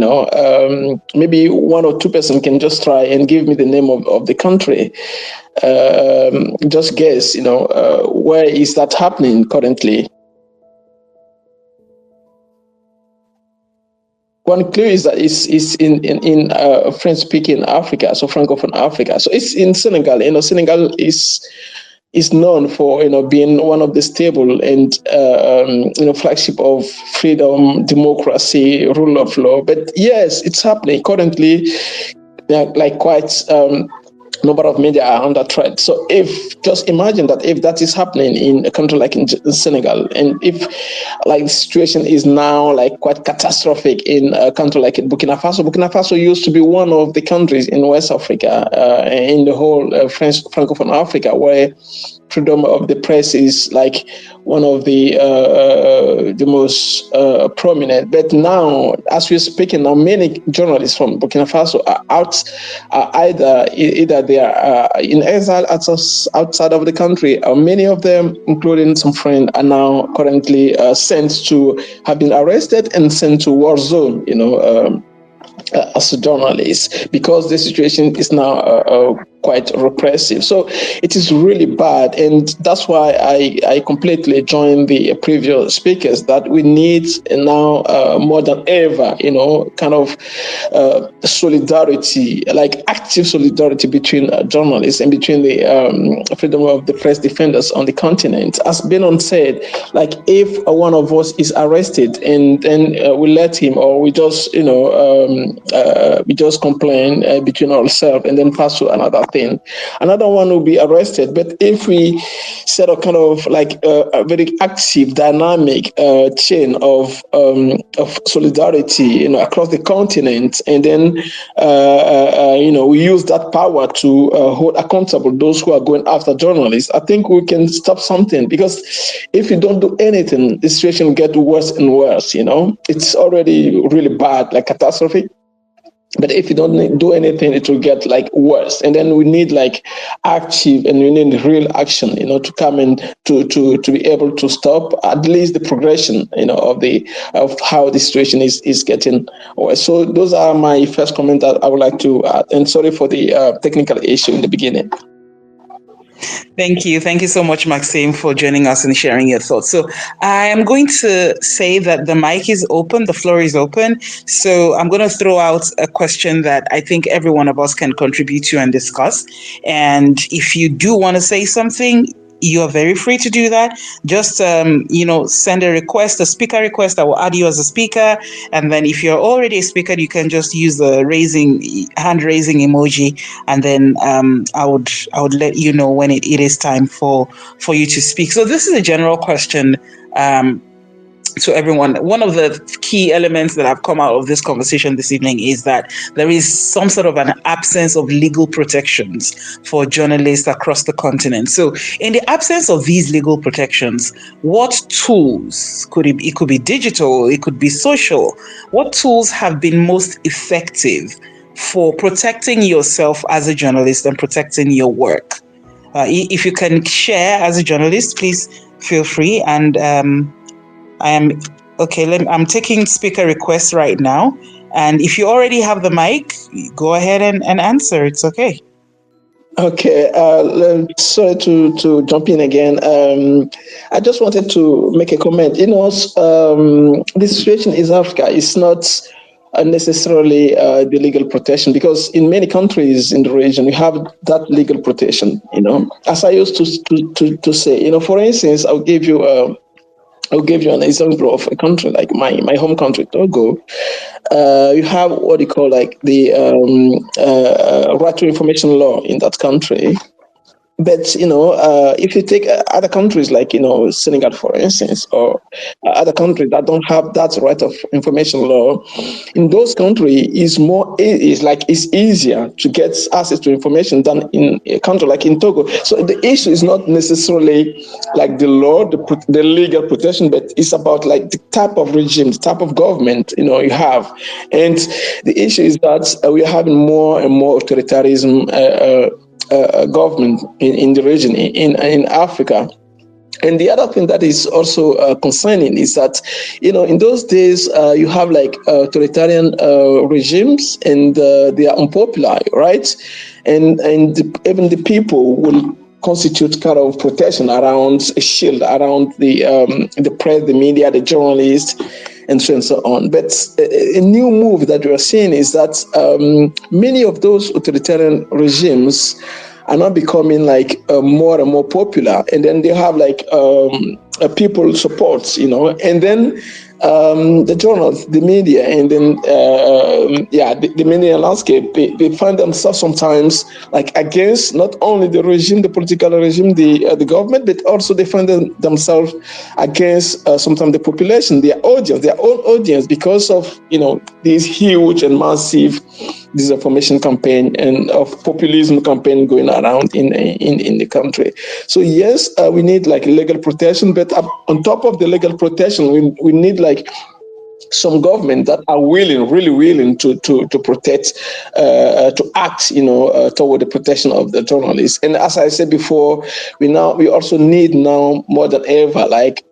Maybe one or two person can just try and give me the name of the country. Just guess, where is that happening currently? One clue is that it's in French-speaking Africa, so Francophone Africa. So it's in Senegal. Senegal is known for being one of the stable and flagship of freedom, democracy, rule of law. But yes, it's happening currently. Quite number of media are under threat. So just imagine that if that is happening in a country like in Senegal, and if the situation is now quite catastrophic in a country like in Burkina Faso used to be one of the countries in West Africa, in the whole Francophone Africa, where freedom of the press is one of the most prominent. But now, as we're speaking now, many journalists from Burkina Faso are either they are in exile outside of the country, or many of them, including some friends, are now currently have been arrested and sent to war zone, as a journalist, because the situation is now quite repressive. So it is really bad, and that's why I completely join the previous speakers that we need now more than ever, solidarity, active solidarity between journalists and between the freedom of the press defenders on the continent. As Benon said, if one of us is arrested and then we let him, or we just we just complain between ourselves and then pass to another thing, another one will be arrested. But if we set a kind of a very active, dynamic chain of solidarity, across the continent, and then we use that power to hold accountable those who are going after journalists, I think we can stop something. Because if you don't do anything, the situation will get worse and worse. It's already really bad, catastrophic. But if you don't do anything, it will get worse. And then we need active, and we need real action, to come in to be able to stop at least the progression, of how the situation is getting worse. So those are my first comment that I would like to add. And sorry for the technical issue in the beginning. Thank you. Thank you so much, Maxime, for joining us and sharing your thoughts. So I am going to say that the mic is open, the floor is open. So I'm going to throw out a question that I think every one of us can contribute to and discuss. And if you do want to say something, you are very free to do that. Just, send a speaker request. I will add you as a speaker. And then if you're already a speaker, you can just use the hand raising emoji. And then I would let you know when it is time for you to speak. So this is a general question to everyone. One of the key elements that have come out of this conversation this evening is that there is some sort of an absence of legal protections for journalists across the continent. So in the absence of these legal protections, what tools it could be digital, it could be social, what tools have been most effective for protecting yourself as a journalist and protecting your work? If you can share as a journalist, please feel free. And I'm taking speaker requests right now. And if you already have the mic, go ahead and answer. It's okay. Okay, sorry to jump in again. I just wanted to make a comment. The situation in Africa is not necessarily the legal protection, because in many countries in the region, we have that legal protection. As I used to say, for instance, I'll give you an example of a country like my home country, Togo. You have what you call like the right to information law in that country. But if you take other countries like Senegal, for instance, or other countries that don't have that right of information law, in those countries it's easier to get access to information than in a country like in Togo. So the issue is not necessarily like the law, the legal protection, but it's about like the type of regime, the type of government you have, and the issue is that we are having more and more authoritarianism. Government in the region, in Africa. And the other thing that is also concerning is that, in those days, you have like authoritarian regimes, and they are unpopular, right? And even the people will constitute kind of protection around a shield around the press, the media, the journalists, and so on. But a new move that we are seeing is that many of those authoritarian regimes are now becoming like more and more popular, and then they have like people support, and then the journals, the media, and then the media landscape, they find themselves sometimes like against not only the regime, the political regime, the government, but also they find themselves against sometimes the population, their own audience, because of this huge and massive disinformation campaign and of populism campaign going around in the country. So yes, we need like legal protection, but on top of the legal protection, we need like some government that are really willing to protect, to act, toward the protection of the journalists. And as I said before, we also need now more than ever, like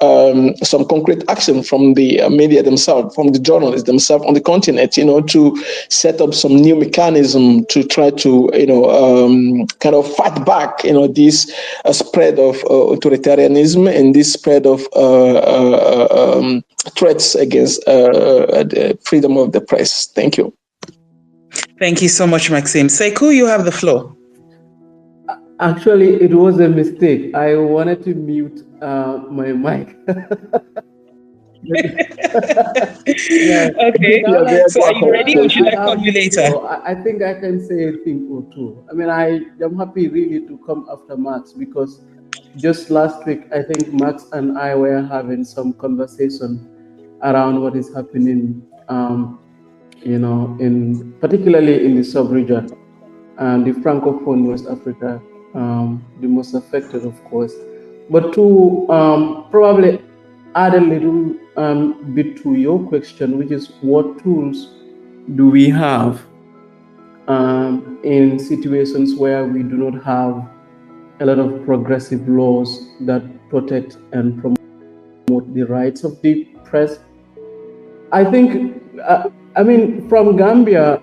some concrete action from the media themselves, from the journalists themselves on the continent, to set up some new mechanism to try to, kind of fight back, this spread of authoritarianism and this spread of threats against the freedom of the press. Thank you. Thank you so much, Maxime. Sekou, you have the floor. Actually, it was a mistake. I wanted to mute my mic. Yeah. Okay. So are you ready? Would you like to call you later? So I think I can say a thing or two. I mean, I am happy really to come after Max, because just last week, I think Max and I were having some conversation around what is happening, particularly in the sub-region, and the Francophone West Africa, the most affected, of course. But to probably add a little bit to your question, which is what tools do we have in situations where we do not have a lot of progressive laws that protect and promote the rights of the press? I think, from Gambia,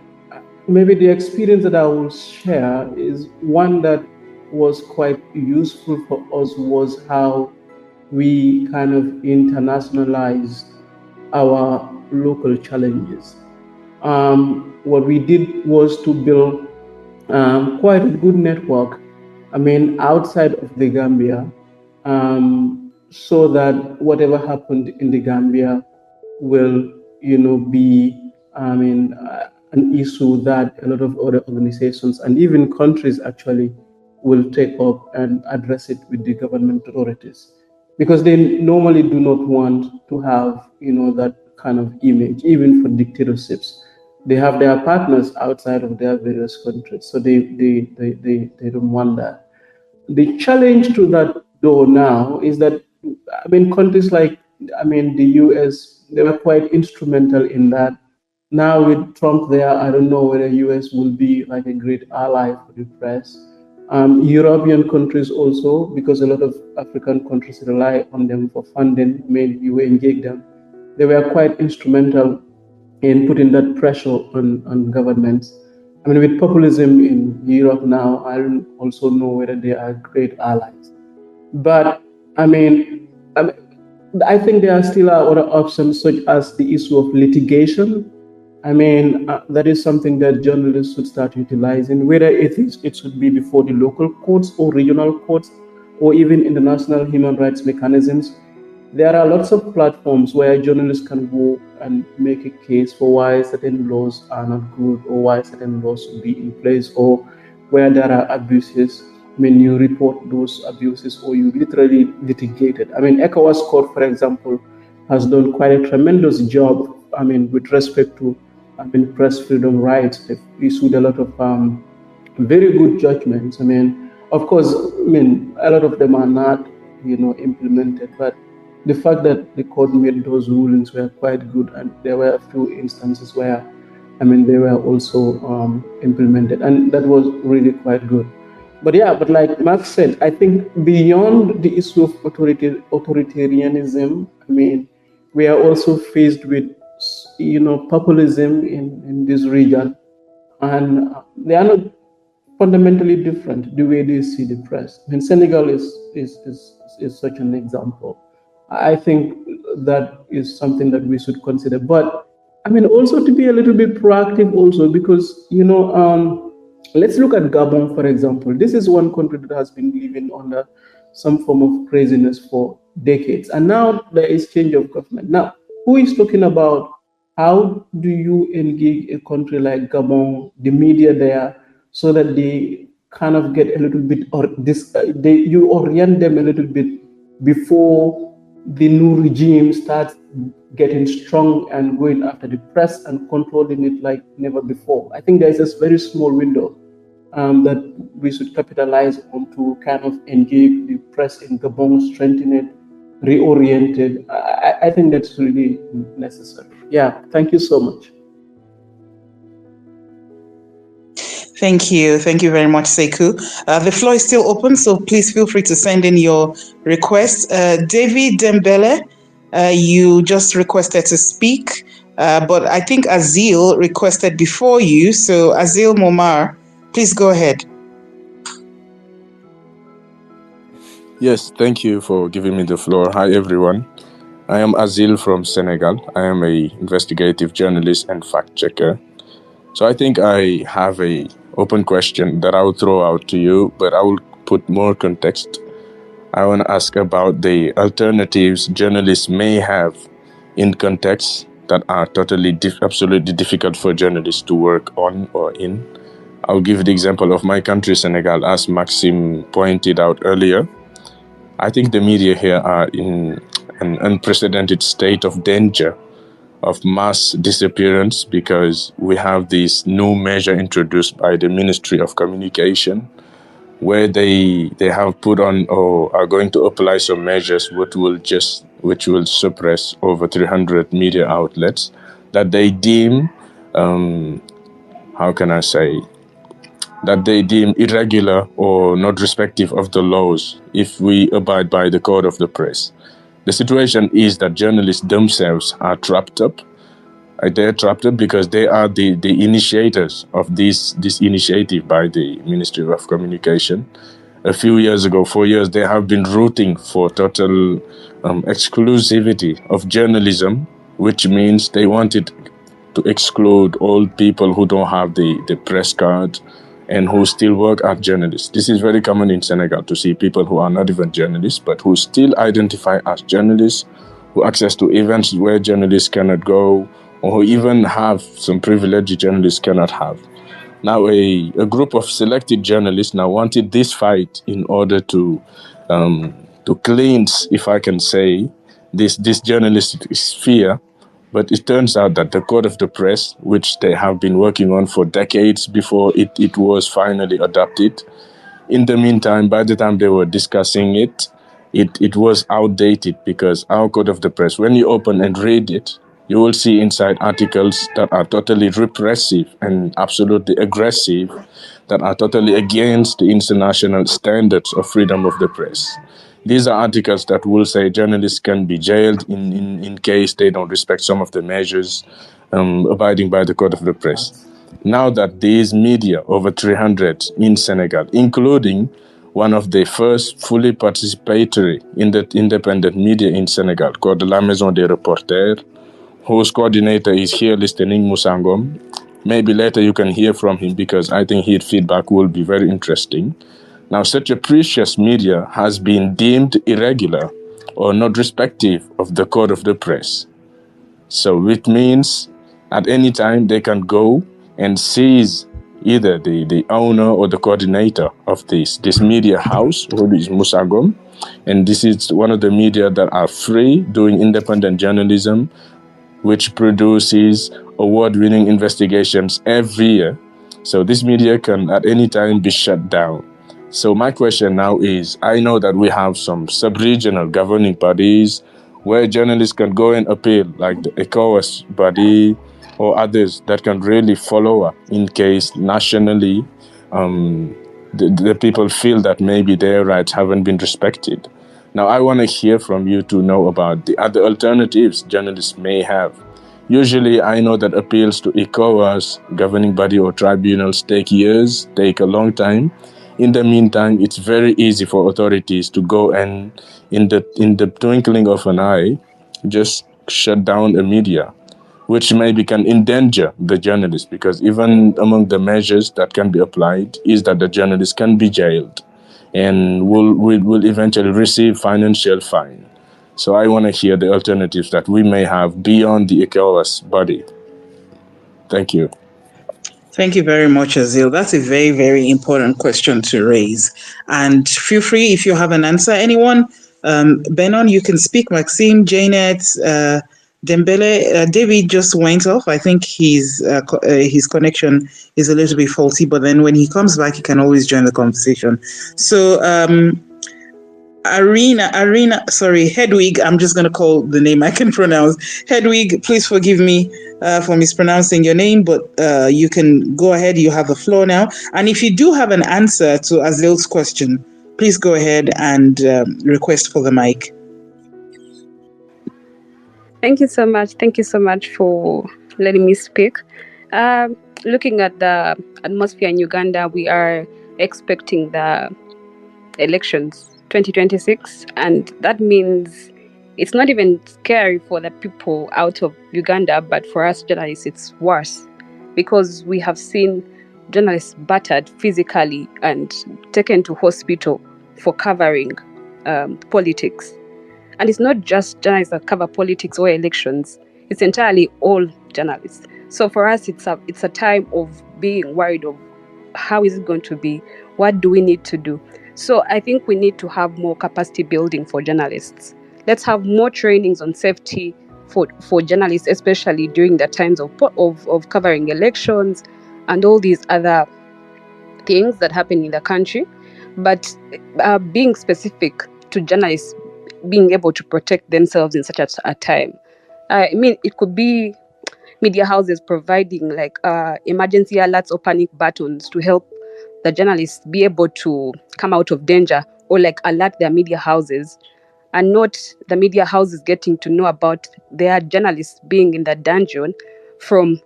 maybe the experience that I will share is one that was quite useful for us, was how we kind of internationalized our local challenges. What we did was to build quite a good network, outside of the Gambia, so that whatever happened in the Gambia will, be, an issue that a lot of other organizations and even countries actually will take up and address it with the government authorities, because they normally do not want to have, that kind of image, even for dictatorships. They have their partners outside of their various countries, so they don't want that. The challenge to that, though, now is that, countries like, the US, they were quite instrumental in that, Now with Trump there, I don't know whether US will be like a great ally for the press. European countries also, because a lot of African countries rely on them for funding. I mean, you engage them. They were quite instrumental in putting that pressure on governments. I mean, with populism in Europe now, I don't also know whether they are great allies. But I think there are still other options, such as the issue of litigation. I mean, that is something that journalists should start utilizing, whether it should be before the local courts or regional courts, or even international human rights mechanisms. There are lots of platforms where journalists can go and make a case for why certain laws are not good, or why certain laws should be in place, or where there are abuses. I mean, you report those abuses or you literally litigate it. I mean, ECOWAS Court, for example, has done quite a tremendous job, I mean, with respect to press freedom rights. They've issued a lot of very good judgments. I mean, of course, a lot of them are not, implemented, but the fact that the court made those rulings were quite good, and there were a few instances where, they were also implemented, and that was really quite good. But yeah, but like Mark said, I think beyond the issue of authoritarianism, we are also faced with, populism in this region, and they are not fundamentally different the way they see the press. I mean, Senegal is such an example. I think that is something that we should consider. But also to be a little bit proactive also, because let's look at Gabon, for example. This is one country that has been living under some form of craziness for decades, and now there is change of government. Now, who is talking about how do you engage a country like Gabon, the media there, so that they kind of get a little bit, or you orient them a little bit before the new regime starts getting strong and going after the press and controlling it like never before. I think there's this very small window that we should capitalize on to kind of engage the press in Gabon, strengthen it, reorient it. I think that's really necessary. Yeah, thank you so much. Thank you. Thank you very much, Sekou. The floor is still open, so please feel free to send in your requests. David Dembele, you just requested to speak, but I think Azil requested before you. So Azil Momar, please go ahead. Yes, thank you for giving me the floor. Hi, everyone. I am Azil from Senegal. I am an investigative journalist and fact checker. So I think I have a open question that I will throw out to you, but I will put more context. I want to ask about the alternatives journalists may have in contexts that are totally absolutely difficult for journalists to work on or in. I'll give the example of my country, Senegal, as Maxime pointed out earlier. I think the media here are in an unprecedented state of danger of mass disappearance, because we have this new measure introduced by the Ministry of Communication, where they have put on or are going to apply some measures which will suppress over 300 media outlets that they deem that they deem irregular or not respective of the laws if we abide by the code of the press. The situation is that journalists themselves are trapped up. They're trapped up because they are the initiators of this initiative by the Ministry of Communication. A few years ago, 4 years, they have been rooting for total exclusivity of journalism, which means they wanted to exclude all people who don't have the press card and who still work as journalists. This is very common in Senegal, to see people who are not even journalists, but who still identify as journalists, who access to events where journalists cannot go, or who even have some privilege journalists cannot have. Now, a group of selected journalists now wanted this fight in order to cleanse, if I can say, this journalistic sphere. But it turns out that the Code of the Press, which they have been working on for decades before it was finally adopted, in the meantime, by the time they were discussing it was outdated, because our Code of the Press, when you open and read it, you will see inside articles that are totally repressive and absolutely aggressive, that are totally against the international standards of freedom of the press. These are articles that will say journalists can be jailed in case they don't respect some of the measures abiding by the code of the press. Now that these media, over 300 in Senegal, including one of the first fully participatory independent media in Senegal called La Maison des Reporters, whose coordinator is here listening, Musangom. Maybe later you can hear from him because I think his feedback will be very interesting. Now, such a precious media has been deemed irregular or not respective of the code of the press. So it means at any time they can go and seize either the owner or the coordinator of this media house, who is Musagom. And this is one of the media that are free, doing independent journalism, which produces award-winning investigations every year. So this media can at any time be shut down. So my question now is, I know that we have some sub-regional governing bodies where journalists can go and appeal, like the ECOWAS body or others that can really follow up in case nationally the people feel that maybe their rights haven't been respected. Now, I want to hear from you to know about the other alternatives journalists may have. Usually, I know that appeals to ECOWAS, governing body or tribunals, take years, take a long time. In the meantime, it's very easy for authorities to go and, in the twinkling of an eye, just shut down a media, which maybe can endanger the journalist, because even among the measures that can be applied is that the journalist can be jailed and will eventually receive financial fine. So I want to hear the alternatives that we may have beyond the ECOWAS body. Thank you. Thank you very much, Azil. That's a very, very important question to raise. And feel free, if you have an answer, anyone, Benon, you can speak. Maxime, Janet, Dembele, David just went off. I think his connection is a little bit faulty, but then when he comes back, he can always join the conversation. So, Hedwig, I'm just going to call the name I can pronounce. Hedwig, please forgive me for mispronouncing your name, but you can go ahead. You have the floor now. And if you do have an answer to Azil's question, please go ahead and request for the mic. Thank you so much. Thank you so much for letting me speak. Looking at the atmosphere in Uganda, we are expecting the elections 2026, and that means it's not even scary for the people out of Uganda, but for us journalists it's worse, because we have seen journalists battered physically and taken to hospital for covering politics. And it's not just journalists that cover politics or elections, it's entirely all journalists. So for us, it's a time of being worried of how is it going to be, what do we need to do. So I think we need to have more capacity building for journalists. Let's have more trainings on safety for journalists, especially during the times of covering elections and all these other things that happen in the country. But being specific to journalists being able to protect themselves in such a time. I mean, it could be media houses providing like emergency alerts or panic buttons to help the journalists be able to come out of danger, or like alert their media houses, and not the media houses getting to know about their journalists being in the dungeon from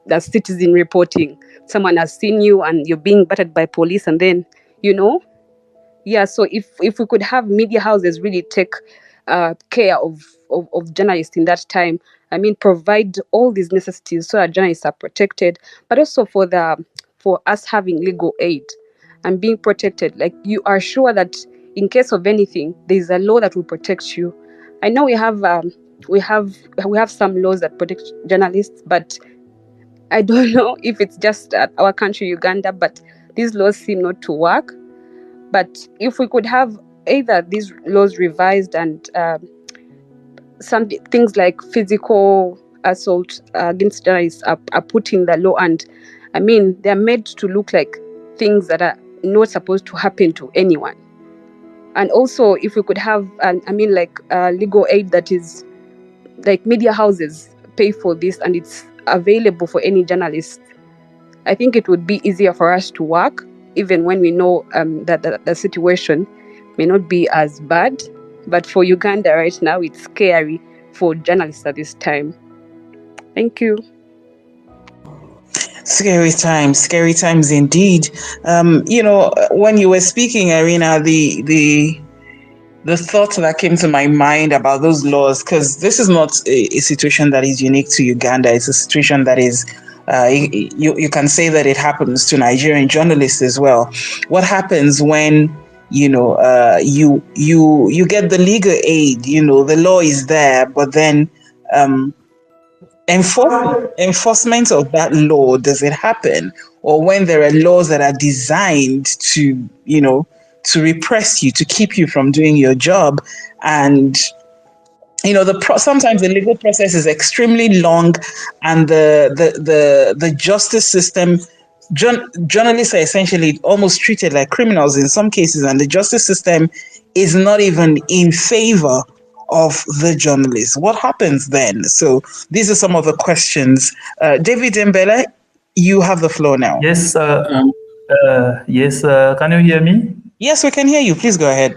the citizen reporting. Someone has seen you and you're being battered by police, and then, so if we could have media houses really take care of journalists in that time, I mean, provide all these necessities so that journalists are protected, but also for us having legal aid and being protected. Like, you are sure that in case of anything, there's a law that will protect you. I know we have some laws that protect journalists, but I don't know if it's just our country, Uganda, but these laws seem not to work. But if we could have either these laws revised and some things like physical assault against journalists are put in the law, and I mean, they're made to look like things that are not supposed to happen to anyone. And also, if we could have, legal aid that is like media houses pay for this and it's available for any journalist, I think it would be easier for us to work, even when we know that the situation may not be as bad. But for Uganda right now, it's scary for journalists at this time. Thank you. Scary times indeed. When you were speaking, Irina, the thought that came to my mind about those laws, because this is not a situation that is unique to Uganda. It's a situation that is, you can say that it happens to Nigerian journalists as well. What happens when you get the legal aid? The law is there, but then enforcement of that law, does it happen? Or when there are laws that are designed to repress you, to keep you from doing your job, and sometimes the legal process is extremely long, and the justice system, journalists are essentially almost treated like criminals in some cases, and the justice system is not even in favor of the journalists. What happens then? So these are some of the questions. David Mbele, you have the floor now. Yes, yes. Can you hear me? Yes, we can hear you. Please go ahead.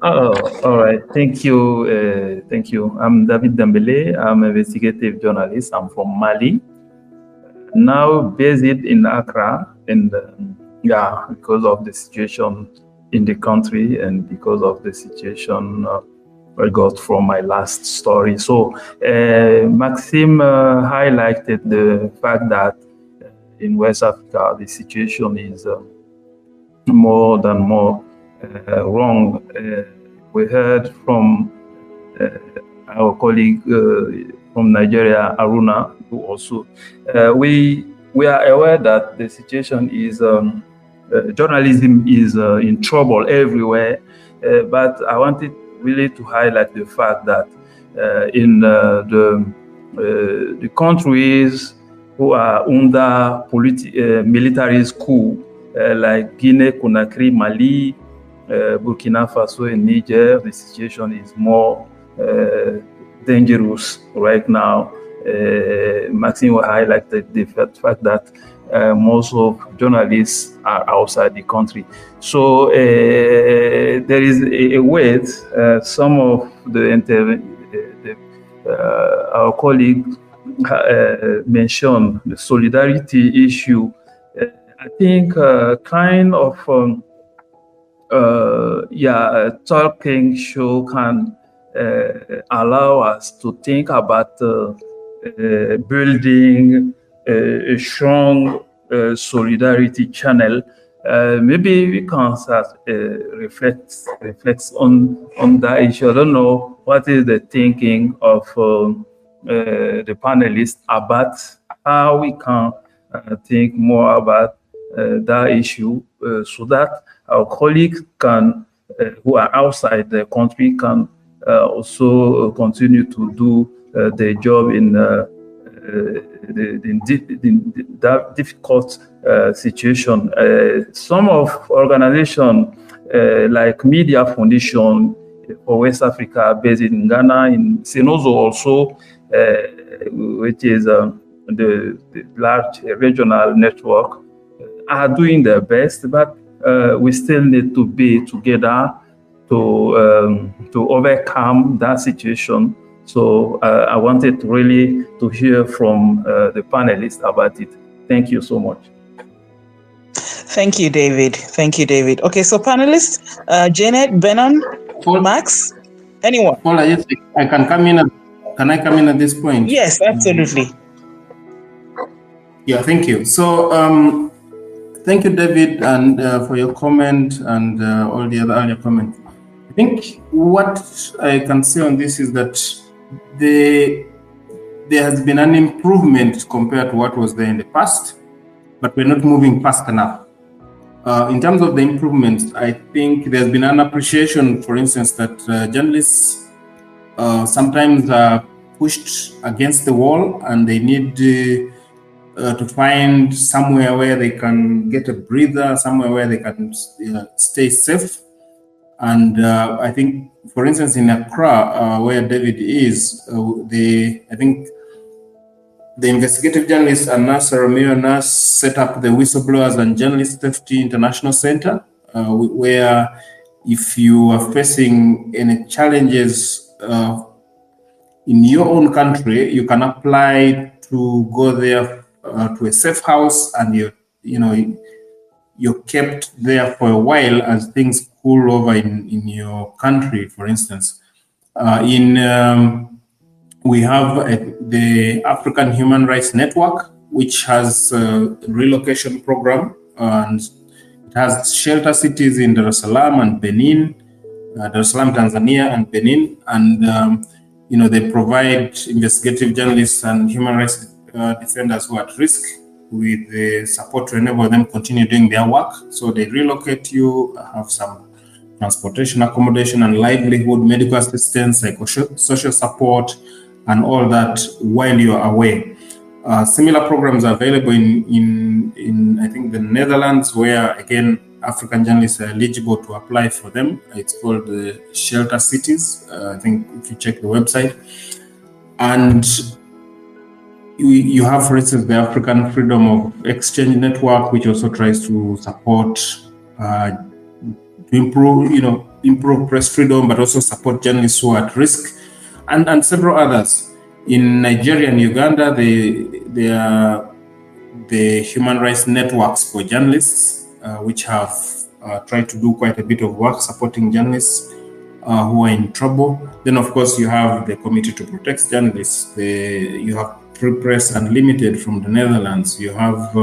Oh, all right. Thank you. Thank you. I'm David Dembele. I'm an investigative journalist. I'm from Mali. Now based in Accra, and because of the situation in the country and because of the situation I got from my last story. So Maxime highlighted the fact that in West Africa the situation is more wrong. We heard from our colleague from Nigeria, Aruna, who also we are aware that the situation is journalism is in trouble everywhere. But I wanted really to highlight the fact that in the countries who are under military coup, like Guinea, Conakry, Mali, Burkina Faso, and Niger, the situation is more dangerous right now. Maxime highlighted the fact that most of journalists are outside the country. So there is a weight. Some of our colleagues mentioned the solidarity issue. I think kind of talking show can allow us to think about building a strong solidarity channel. Maybe we can start reflect on that issue. I don't know what is the thinking of the panelists about how we can think more about that issue so that our colleagues can, who are outside the country, can also continue to do their job in that difficult situation. Some of organizations like Media Foundation for West Africa, based in Ghana, in Senozo also, which is the large regional network, are doing their best, but we still need to be together to overcome that situation. So I wanted really to hear from the panelists about it. Thank you so much. Thank you, David. Thank you, David. Okay, so panelists, Janet, Benon, Max, anyone? Paula, yes, I can come in. Can I come in at this point? Yes, absolutely. Yeah, thank you. So thank you, David, and for your comment and all the other earlier comments. I think what I can say on this is that there has been an improvement compared to what was there in the past, but we're not moving fast enough. In terms of the improvements, I think there's been an appreciation, for instance, that journalists sometimes are pushed against the wall and they need to find somewhere where they can get a breather, somewhere where they can stay safe. And I think, for instance, in Accra, where David is, I think the investigative journalist Anas Romeo Anas set up the Whistleblowers and Journalist Safety International Center, where if you are facing any challenges in your own country, you can apply to go there to a safe house, and you're kept there for a while as things cool over in your country, for instance. We have the African Human Rights Network, which has a relocation program, and it has shelter cities in Dar es Salaam and Benin, Dar es Salaam, Tanzania, and Benin, and they provide investigative journalists and human rights defenders who are at risk with the support to enable them continue doing their work. So they relocate you, have some transportation, accommodation, and livelihood, medical assistance, social support, and all that while you are away. Similar programs are available in I think the Netherlands, where again African journalists are eligible to apply for them. It's called the Shelter Cities. I think if you check the website, and you have, for instance, the African Freedom of Exchange Network, which also tries to support to improve press freedom, but also support journalists who are at risk, and several others. In Nigeria and Uganda, there are the human rights networks for journalists, which have tried to do quite a bit of work supporting journalists who are in trouble. Then, of course, you have the Committee to Protect Journalists. You have Free Press Unlimited from the Netherlands. You have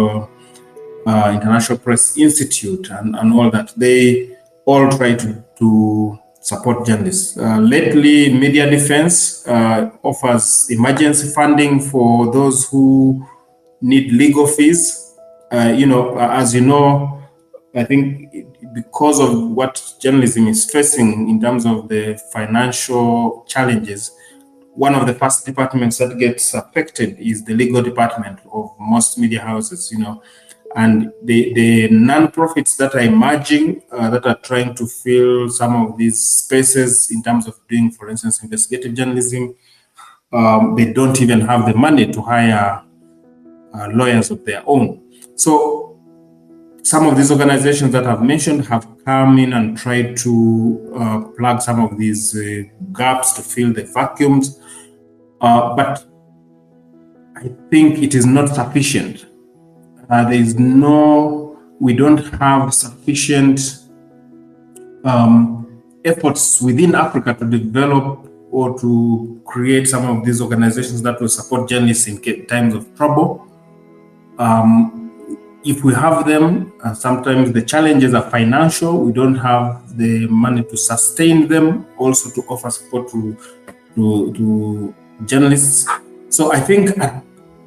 International Press Institute and all that. They all try to support journalists. Lately, Media Defense offers emergency funding for those who need legal fees. As you know, I think because of what journalism is facing in terms of the financial challenges, one of the first departments that gets affected is the legal department of most media houses, and the non-profits that are emerging, that are trying to fill some of these spaces in terms of doing, for instance, investigative journalism, they don't even have the money to hire lawyers of their own. So some of these organizations that I've mentioned have come in and tried to plug some of these gaps to fill the vacuums, but I think it is not sufficient. We don't have sufficient efforts within Africa to develop or to create some of these organizations that will support journalists in times of trouble. If we have them, sometimes the challenges are financial. We don't have the money to sustain them, also to offer support to journalists. So I think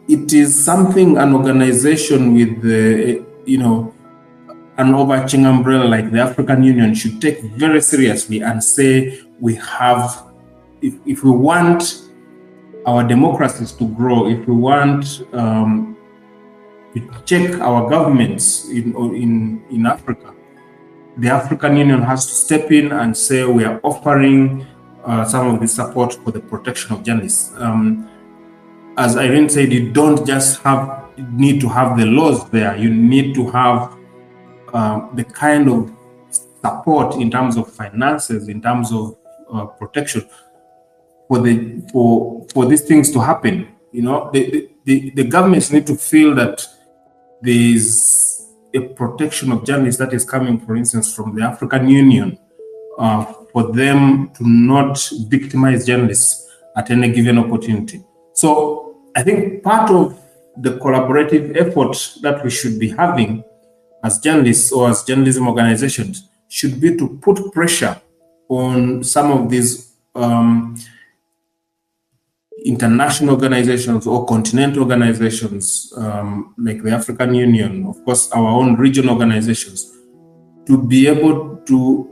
it is something an organization with an overarching umbrella like the African Union should take very seriously and say, if we want our democracies to grow, if we want to check our governments in Africa, the African Union has to step in and say we are offering some of the support for the protection of journalists. As Irene said, you don't just need to have the laws there. You need to have the kind of support in terms of finances, in terms of protection for these things to happen. The governments need to feel that there's a protection of journalists that is coming, for instance, from the African Union, for them to not victimize journalists at any given opportunity. So I think part of the collaborative effort that we should be having as journalists or as journalism organizations should be to put pressure on some of these international organizations or continental organizations like the African Union, of course, our own regional organizations, to be able to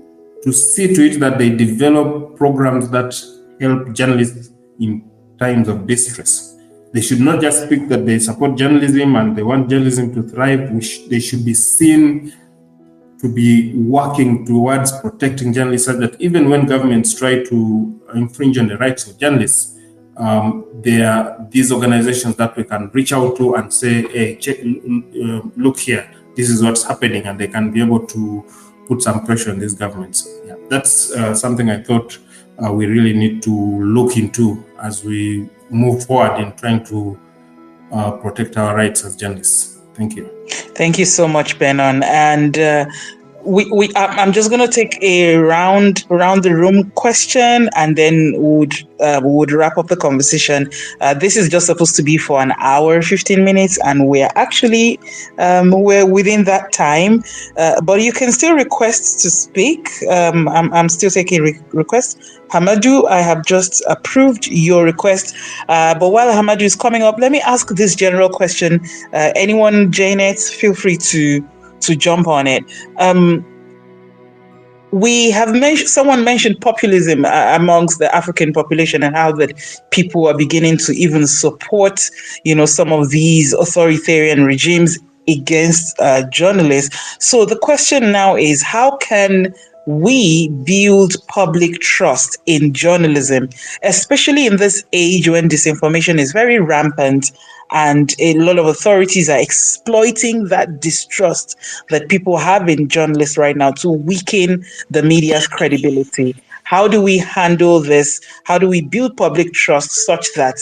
see to it that they develop programs that help journalists in times of distress. They should not just speak that they support journalism and they want journalism to thrive. They should be seen to be working towards protecting journalists, so that even when governments try to infringe on the rights of journalists, there are these organizations that we can reach out to and say, hey, look here, this is what's happening, and they can be able to put some pressure on these governments. Yeah, that's something I thought we really need to look into as we move forward in trying to protect our rights as journalists. Thank you. Thank you so much, Benon. And I'm just going to take a round the room question, and then we would wrap up the conversation. This is just supposed to be for an hour, 15 minutes, and we're actually we're within that time. But you can still request to speak. I'm still taking requests. Hamadu, I have just approved your request. But while Hamadu is coming up, let me ask this general question. Anyone, Janet, feel free to jump on it. We have someone mentioned populism amongst the African population, and how that people are beginning to even support, some of these authoritarian regimes against journalists. So the question now is, how can we build public trust in journalism, especially in this age when disinformation is very rampant and a lot of authorities are exploiting that distrust that people have in journalists right now to weaken the media's credibility? How do we handle this? How do we build public trust such that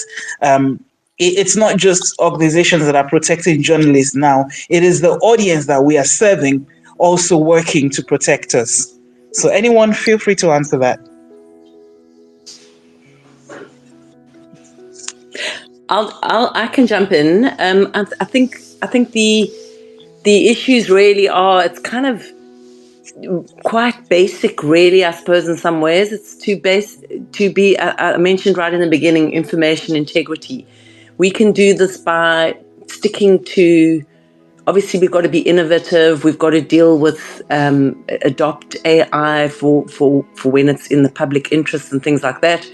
it's not just organizations that are protecting journalists now, it is the audience that we are serving also working to protect us? So anyone, feel free to answer that. I can jump in. I think the issues really are, it's kind of quite basic, really, I suppose, in some ways. It's to be, I mentioned right in the beginning, information integrity. We can do this by sticking to, obviously, we've got to be innovative. We've got to deal with, adopt AI for when it's in the public interest and things like that.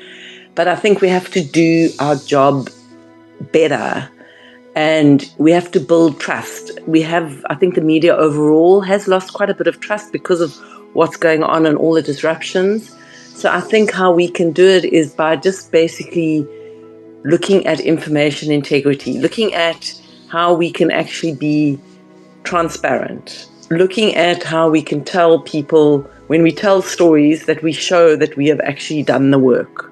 But I think we have to do our job better, and we have to build trust. I think the media overall has lost quite a bit of trust because of what's going on and all the disruptions. So I think how we can do it is by just basically looking at information integrity, looking at how we can actually be transparent, looking at how we can tell people, when we tell stories, that we show that we have actually done the work.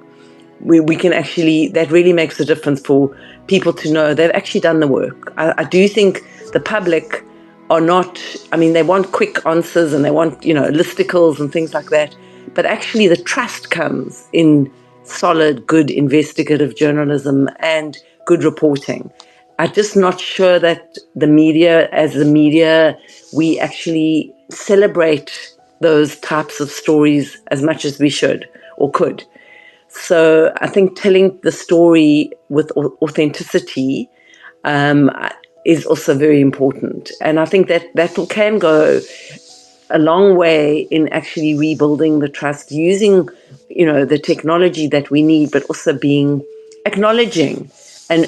We can actually, that really makes a difference for people to know they've actually done the work. I do think the public are not, they want quick answers and they want, listicles and things like that. But actually the trust comes in solid, good investigative journalism and good reporting. I'm just not sure that as the media, we actually celebrate those types of stories as much as we should or could. So I think telling the story with authenticity is also very important. And I think that can go a long way in actually rebuilding the trust, using, the technology that we need, but also acknowledging and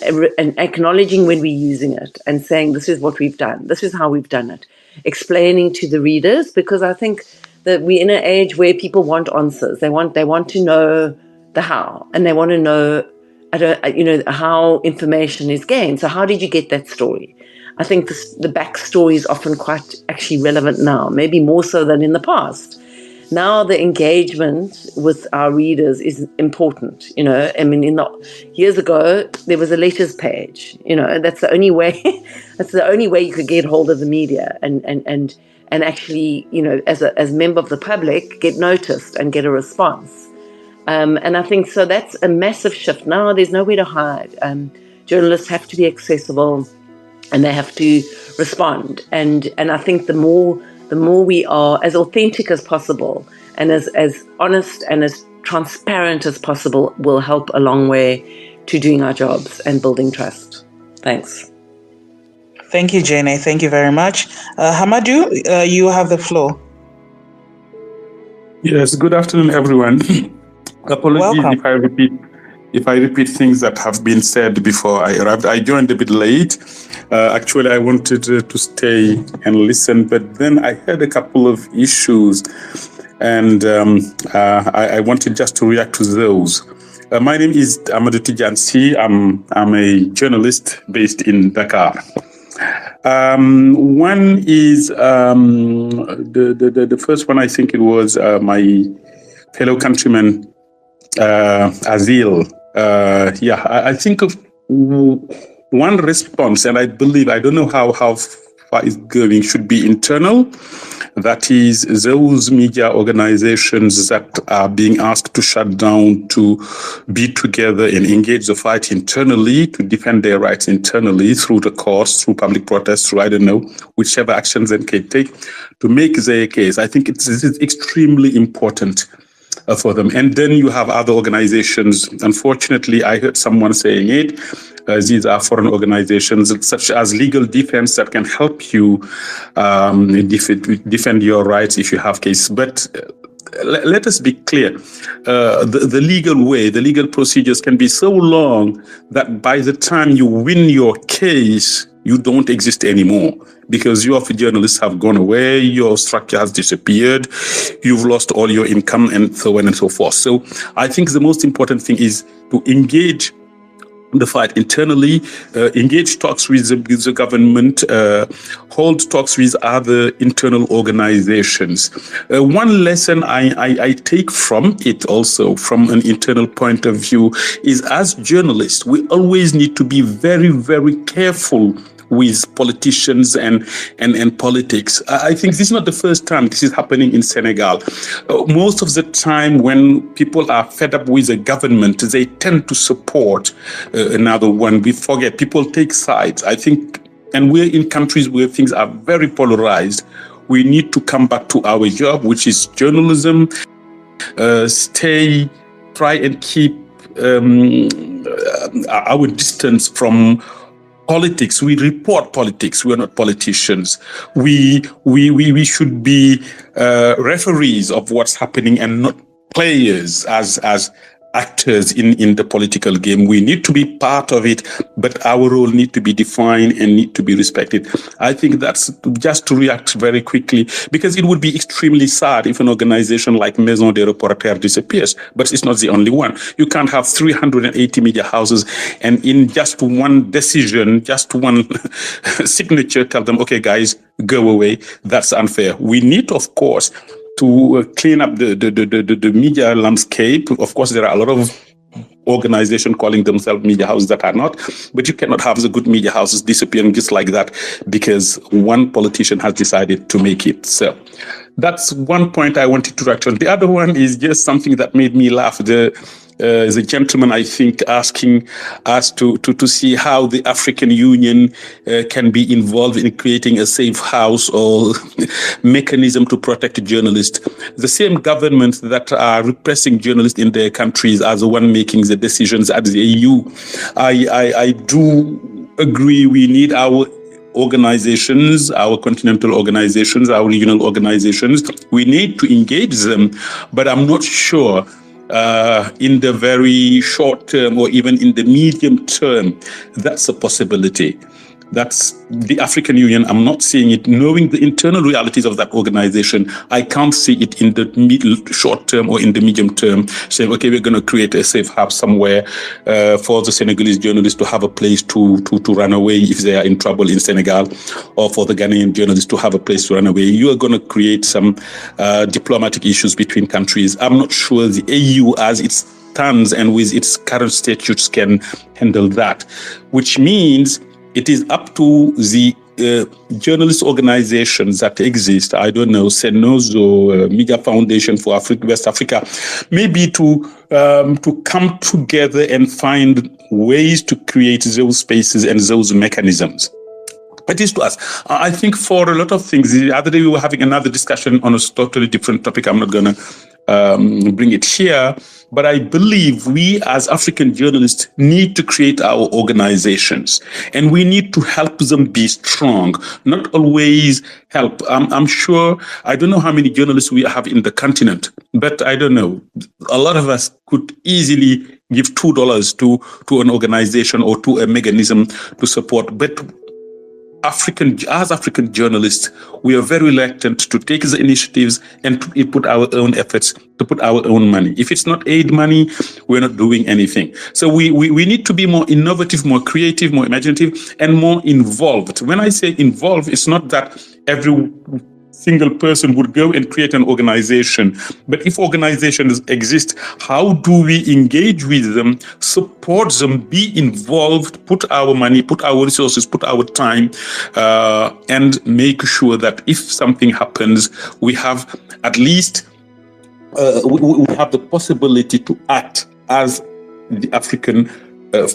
acknowledging when we're using it and saying, this is what we've done, this is how we've done it, explaining to the readers, because I think that we're in an age where people want answers. They want to know the how, and they want to know, how information is gained. So how did you get that story? I think the backstory is often quite actually relevant now, maybe more so than in the past. Now the engagement with our readers is important. Years ago there was a letters page. That's the only way. That's the only way you could get hold of the media and actually, as a member of the public, get noticed and get a response. And I think so that's a massive shift. Now there's nowhere to hide. Journalists have to be accessible and they have to respond. And I think the more we are as authentic as possible and as honest and as transparent as possible will help a long way to doing our jobs and building trust. Thanks. Thank you, Jane. Thank you very much. Hamadu, you have the floor. Yes, good afternoon, everyone. Apologies Welcome. if I repeat things that have been said before I arrived. I joined a bit late. Actually, I wanted to stay and listen, but then I had a couple of issues, and I wanted just to react to those. My name is Amadou Tijansi. I'm a journalist based in Dakar. One is the first one. I think it was my fellow countryman Azil. I think of one response, and I believe, I don't know how far it's going, should be internal. That is those media organizations that are being asked to shut down, to be together and engage the fight internally, to defend their rights internally through the courts, through public protests, through, I don't know, whichever actions they can take to make their case. I think it's extremely important for them. And then you have other organizations. Unfortunately, I heard someone saying it. These are foreign organizations such as Legal Defense that can help you defend your rights if you have cases. But let us be clear. The legal way, the legal procedures can be so long that by the time you win your case, you don't exist anymore, because your journalists have gone away, your structure has disappeared, you've lost all your income, and so on and so forth. So I think the most important thing is to engage the fight internally, engage talks with the government, hold talks with other internal organizations. One lesson I take from it also, from an internal point of view, is as journalists, we always need to be very, very careful with politicians and politics. I think this is not the first time this is happening in Senegal. Most of the time when people are fed up with the government, they tend to support another one. We forget, people take sides. I think, and we're in countries where things are very polarized. We need to come back to our job, which is journalism, try and keep our distance from politics. We report politics. We are not politicians. We should be referees of what's happening and not players as actors in the political game. We need to be part of it, but our role need to be defined and need to be respected. I think that's just to react very quickly, because it would be extremely sad if an organization like Maison des Reporters disappears, but it's not the only one. You can't have 380 media houses and in just one decision, just one signature, tell them, okay, guys, go away. That's unfair. We need, of course, to clean up the media landscape. Of course, there are a lot of organizations calling themselves media houses that are not, but you cannot have the good media houses disappearing just like that because one politician has decided to make it. So that's one point I wanted to touch on. The other one is just something that made me laugh. The gentleman, I think, asking us to see how the African Union can be involved in creating a safe house or mechanism to protect journalists. The same governments that are repressing journalists in their countries are the one making the decisions at the EU. I do agree we need our organizations, our continental organizations, our regional organizations. We need to engage them, but I'm not sure in the very short term or even in the medium term, that's a possibility. That's the African Union. I'm not seeing it. Knowing the internal realities of that organization, I can't see it in the short term or in the medium term, saying, okay, we're going to create a safe hub somewhere for the Senegalese journalists to have a place to run away if they are in trouble in Senegal, or for the Ghanaian journalists to have a place to run away. You are going to create some diplomatic issues between countries. I'm not sure the AU as it stands and with its current statutes can handle that, which means it is up to the journalist organizations that exist, I don't know, Senozo, Media Foundation for Africa, West Africa, maybe to come together and find ways to create those spaces and those mechanisms. It is to us. I think for a lot of things, the other day we were having another discussion on a totally different topic. I'm not going to bring it here, but I believe we as African journalists need to create our organizations, and we need to help them be strong, not always help. I'm sure, I don't know how many journalists we have in the continent, but I don't know. A lot of us could easily give $2 to an organization or to a mechanism to support. But as African journalists, we are very reluctant to take the initiatives and to put our own efforts, to put our own money. If it's not aid money, we're not doing anything. So we need to be more innovative, more creative, more imaginative, and more involved. When I say involved, it's not that every single person would go and create an organization. But if organizations exist, how do we engage with them, support them, be involved, put our money, put our resources, put our time, and make sure that if something happens, we have at least we have the possibility to act as the African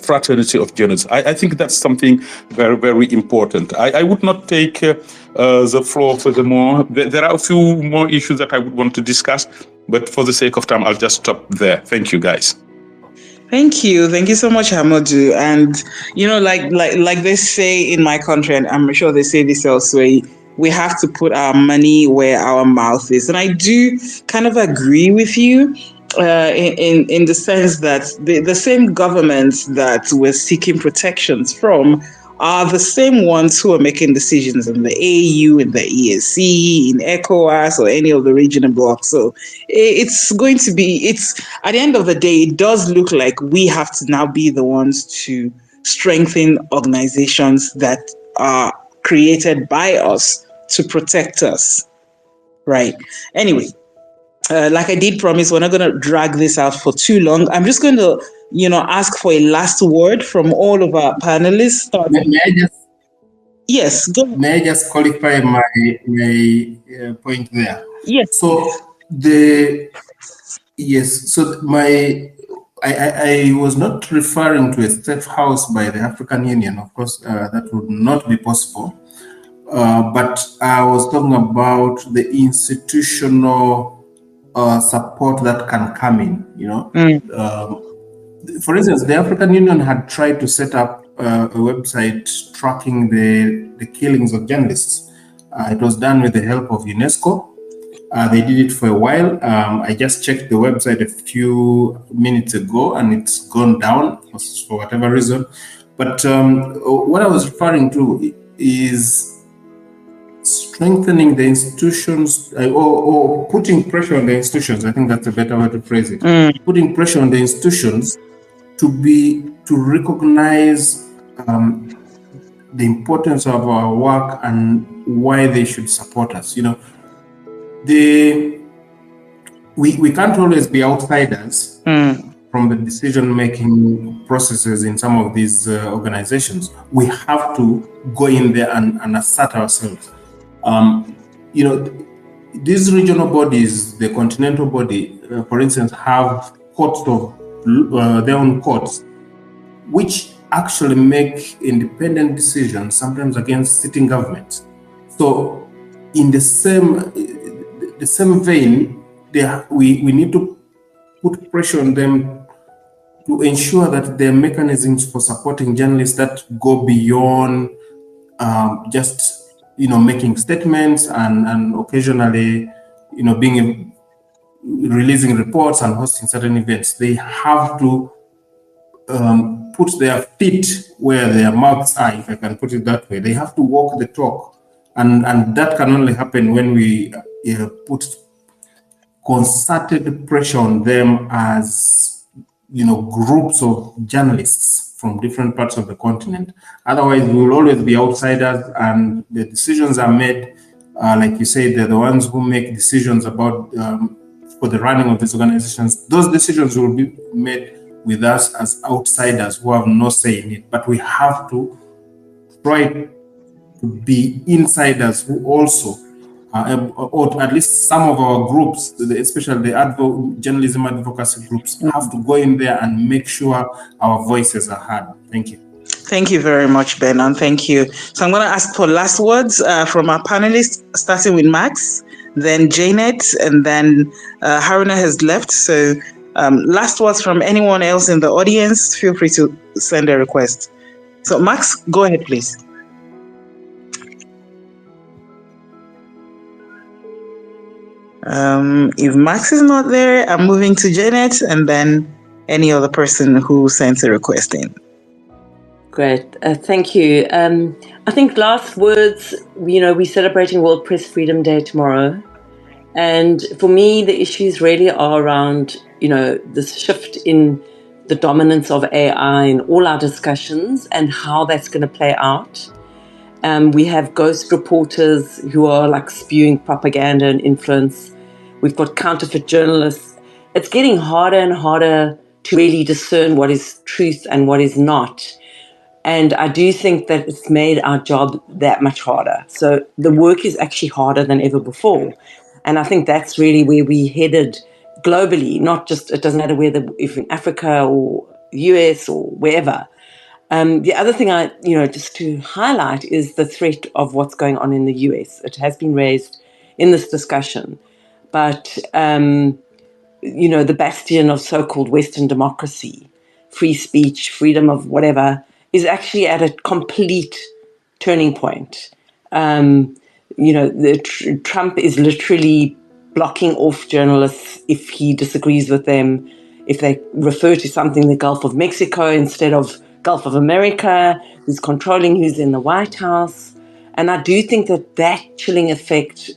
fraternity of journalists. I think that's something very, very important. I would not take the floor furthermore. There are a few more issues that I would want to discuss, but for the sake of time, I'll just stop there. Thank you, guys. Thank you so much, Hamadu. And like they say in my country, and I'm sure they say this elsewhere, we have to put our money where our mouth is. And I do kind of agree with you in the sense that the same governments that we're seeking protections from are the same ones who are making decisions in the AU, in the ESC, in ECOWAS, or any of the regional blocs. So it's going to be, at the end of the day, it does look like we have to now be the ones to strengthen organizations that are created by us to protect us. Right. Anyway, like I did promise, we're not going to drag this out for too long. I'm just going to, ask for a last word from all of our panelists. Yes, go ahead. May I just qualify my point there? Yes. So I was not referring to a safe house by the African Union. Of course, that would not be possible. But I was talking about the institutional support that can come in, for instance, the African Union had tried to set up a website tracking the killings of journalists. It was done with the help of UNESCO. They did it for a while. I just checked the website a few minutes ago, and it's gone down for whatever reason. But what I was referring to is strengthening the institutions or putting pressure on the institutions. I think that's a better way to phrase it. Putting pressure on the institutions to recognize the importance of our work and why they should support us. We can't always be outsiders from the decision-making processes in some of these organizations. We have to go in there and assert ourselves. These regional bodies, the continental body, for instance, have courts of their own courts, which actually make independent decisions, sometimes against sitting governments. So, in the same vein, we need to put pressure on them to ensure that there are mechanisms for supporting journalists that go beyond just making statements and occasionally releasing reports and hosting certain events. They have to put their feet where their mouths are, if I can put it that way. They have to walk the talk, and that can only happen when we put concerted pressure on them as groups of journalists from different parts of the continent. Otherwise, we will always be outsiders, and the decisions are made, like you say, they're the ones who make decisions about for the running of these organizations. Those decisions will be made with us as outsiders who have no say in it. But we have to try to be insiders who also, or at least some of our groups, especially the journalism advocacy groups, have to go in there and make sure our voices are heard. Thank you. Thank you very much, Ben, and thank you. So I'm going to ask for last words from our panelists, starting with Max, then Janet, and then Haruna has left. So last words from anyone else in the audience, feel free to send a request. So Max, go ahead, please. If Max is not there, I'm moving to Janet and then any other person who sent a request in. Great, thank you. I think last words, we're celebrating World Press Freedom Day tomorrow. And for me, the issues really are around, this shift in the dominance of AI in all our discussions and how that's going to play out. We have ghost reporters who are like spewing propaganda and influence. We've got counterfeit journalists. It's getting harder and harder to really discern what is truth and what is not. And I do think that it's made our job that much harder. So the work is actually harder than ever before. And I think that's really where we headed globally, not just, it doesn't matter if in Africa or US or wherever. The other thing just to highlight is the threat of what's going on in the US. It has been raised in this discussion, but, the bastion of so-called Western democracy, free speech, freedom of whatever, is actually at a complete turning point. Trump is literally blocking off journalists if he disagrees with them, if they refer to something the Gulf of Mexico instead of Gulf of America. He's controlling who's in the White House. And I do think that chilling effect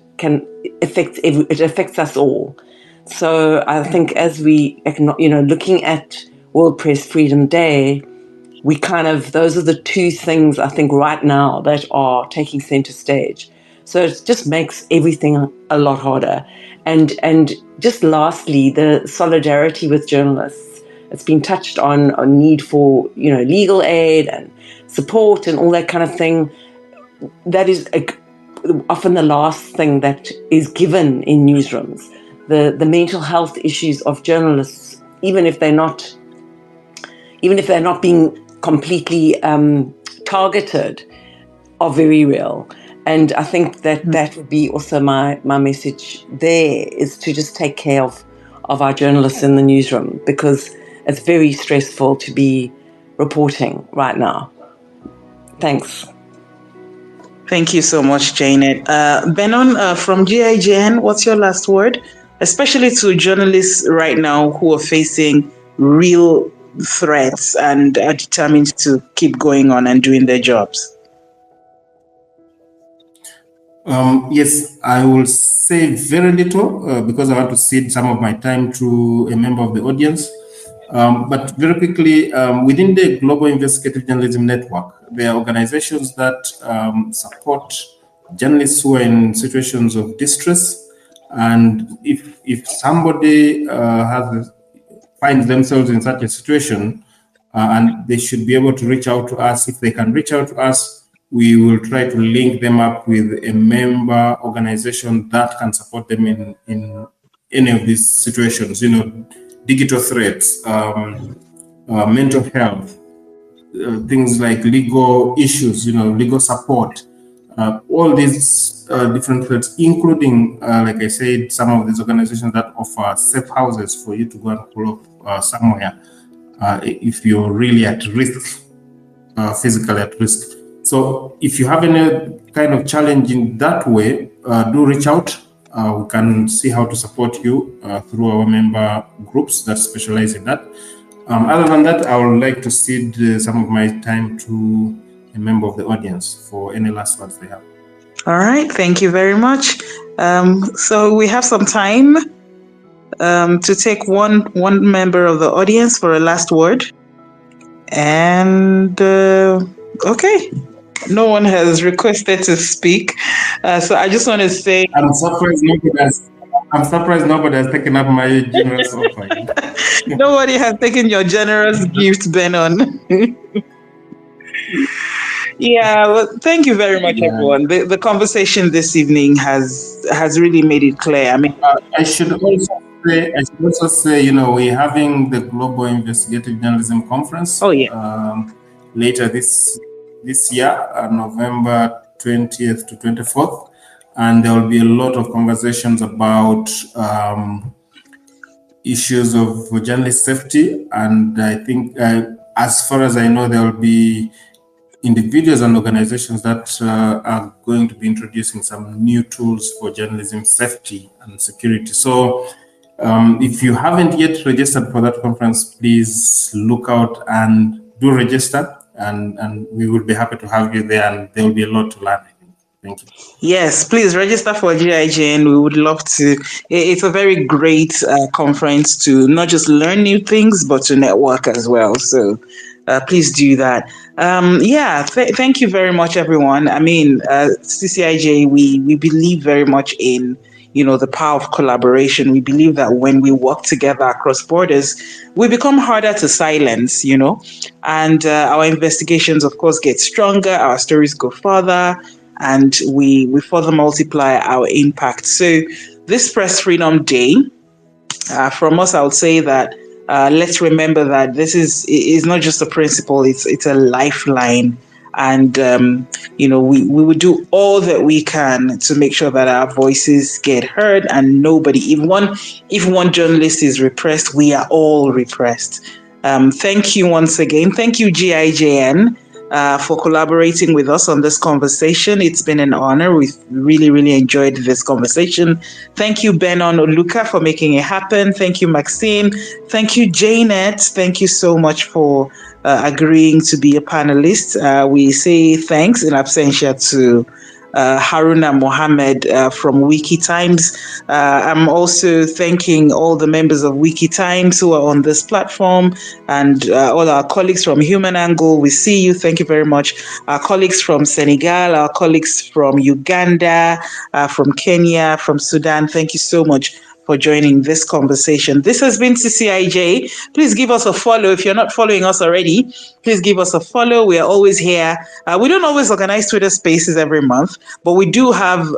affects us all. So I think as we, looking at World Press Freedom Day, those are the two things I think right now that are taking center stage. So it just makes everything a lot harder. And just lastly, the solidarity with journalists. It's been touched on need for, legal aid and support and all that kind of thing. That is often the last thing that is given in newsrooms. The mental health issues of journalists, even if they're not being completely targeted, are very real. And I think that would be also my message there, is to just take care of our journalists in the newsroom, because it's very stressful to be reporting right now. Thanks. Thank you so much, Janet. Benon, from GIJN, what's your last word? Especially to journalists right now who are facing real threats and are determined to keep going on and doing their jobs. Yes, I will say very little because I want to cede some of my time to a member of the audience. But very quickly, within the Global Investigative Journalism Network, there are organizations that support journalists who are in situations of distress. And if somebody finds themselves in such a situation, and they should be able to reach out to us. If they can reach out to us, we will try to link them up with a member organization that can support them in any of these situations, digital threats, mental health, things like legal issues, legal support, all these different threats, including, like I said, some of these organizations that offer safe houses for you to go and pull up somewhere if you're really at risk, physically at risk. So if you have any kind of challenge in that way, do reach out. We can see how to support you through our member groups that specialize in that. Other than that, I would like to cede some of my time to a member of the audience for any last words they have. All right, thank you very much. So we have some time to take one member of the audience for a last word. And okay, no one has requested to speak. So I just want to say, I'm surprised nobody has taken up my generous offer. Nobody has taken your generous gift, Benon. Yeah, well, thank you very much, everyone. The conversation this evening has really made it clear. I mean, I should also say, we're having the Global Investigative Journalism Conference. Oh yeah. Later this year, November 20th to 24th, and there will be a lot of conversations about issues of journalist safety. And I think, as far as I know, there will be individuals and organizations that are going to be introducing some new tools for journalism safety and security. So if you haven't yet registered for that conference, please look out and do register. and we will be happy to have you there, and there will be a lot to learn. Thank you. Yes, please register for GIJN. We would love to. It's a very great conference to not just learn new things, but to network as well. So please do that. Thank you very much, everyone. I mean, CCIJ, we believe very much in, the power of collaboration. We believe that when we work together across borders, we become harder to silence, and our investigations, of course, get stronger. Our stories go further, and we further multiply our impact. So this Press Freedom Day, from us, I would say that let's remember that this is not just a principle; it's a lifeline, and we would do all that we can to make sure that our voices get heard, and nobody, if one journalist is repressed, we are all repressed. Thank you once again. Thank you, GIJN. For collaborating with us on this conversation. It's been an honor. We've really, really enjoyed this conversation. Thank you, Benon Oluka, for making it happen. Thank you, Maxine. Thank you, Janet. Thank you so much for agreeing to be a panelist. We say thanks in absentia to Haruna Mohammed from Wikitimes. I'm also thanking all the members of Wikitimes who are on this platform, and all our colleagues from Human Angle. We see you. Thank you very much. Our colleagues from Senegal, our colleagues from Uganda, from Kenya, from Sudan. Thank you so much for joining this conversation. This has been CCIJ. Please give us a follow. If you're not following us already, please give us a follow. We are always here. We don't always organize Twitter Spaces every month, but we do have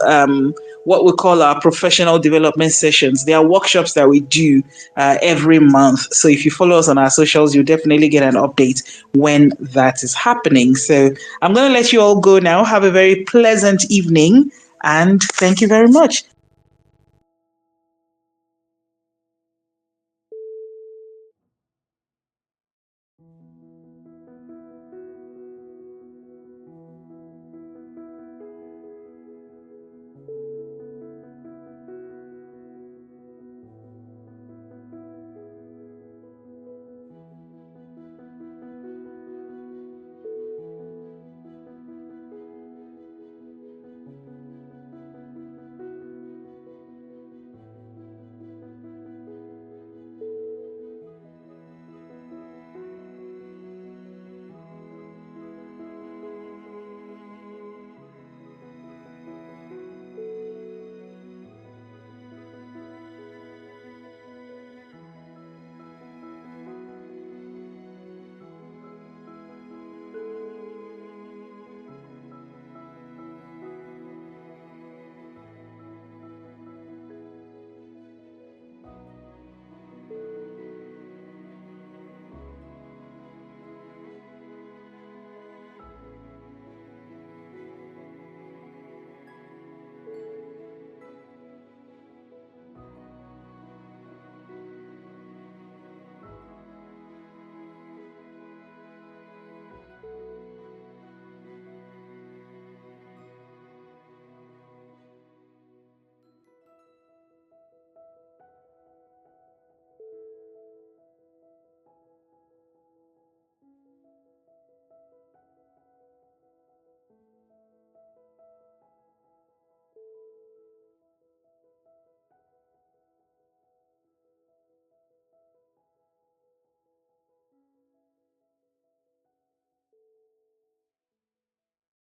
what we call our professional development sessions. They are workshops that we do every month. So if you follow us on our socials, you'll definitely get an update when that is happening. So I'm going to let you all go now. Have a very pleasant evening, and thank you very much.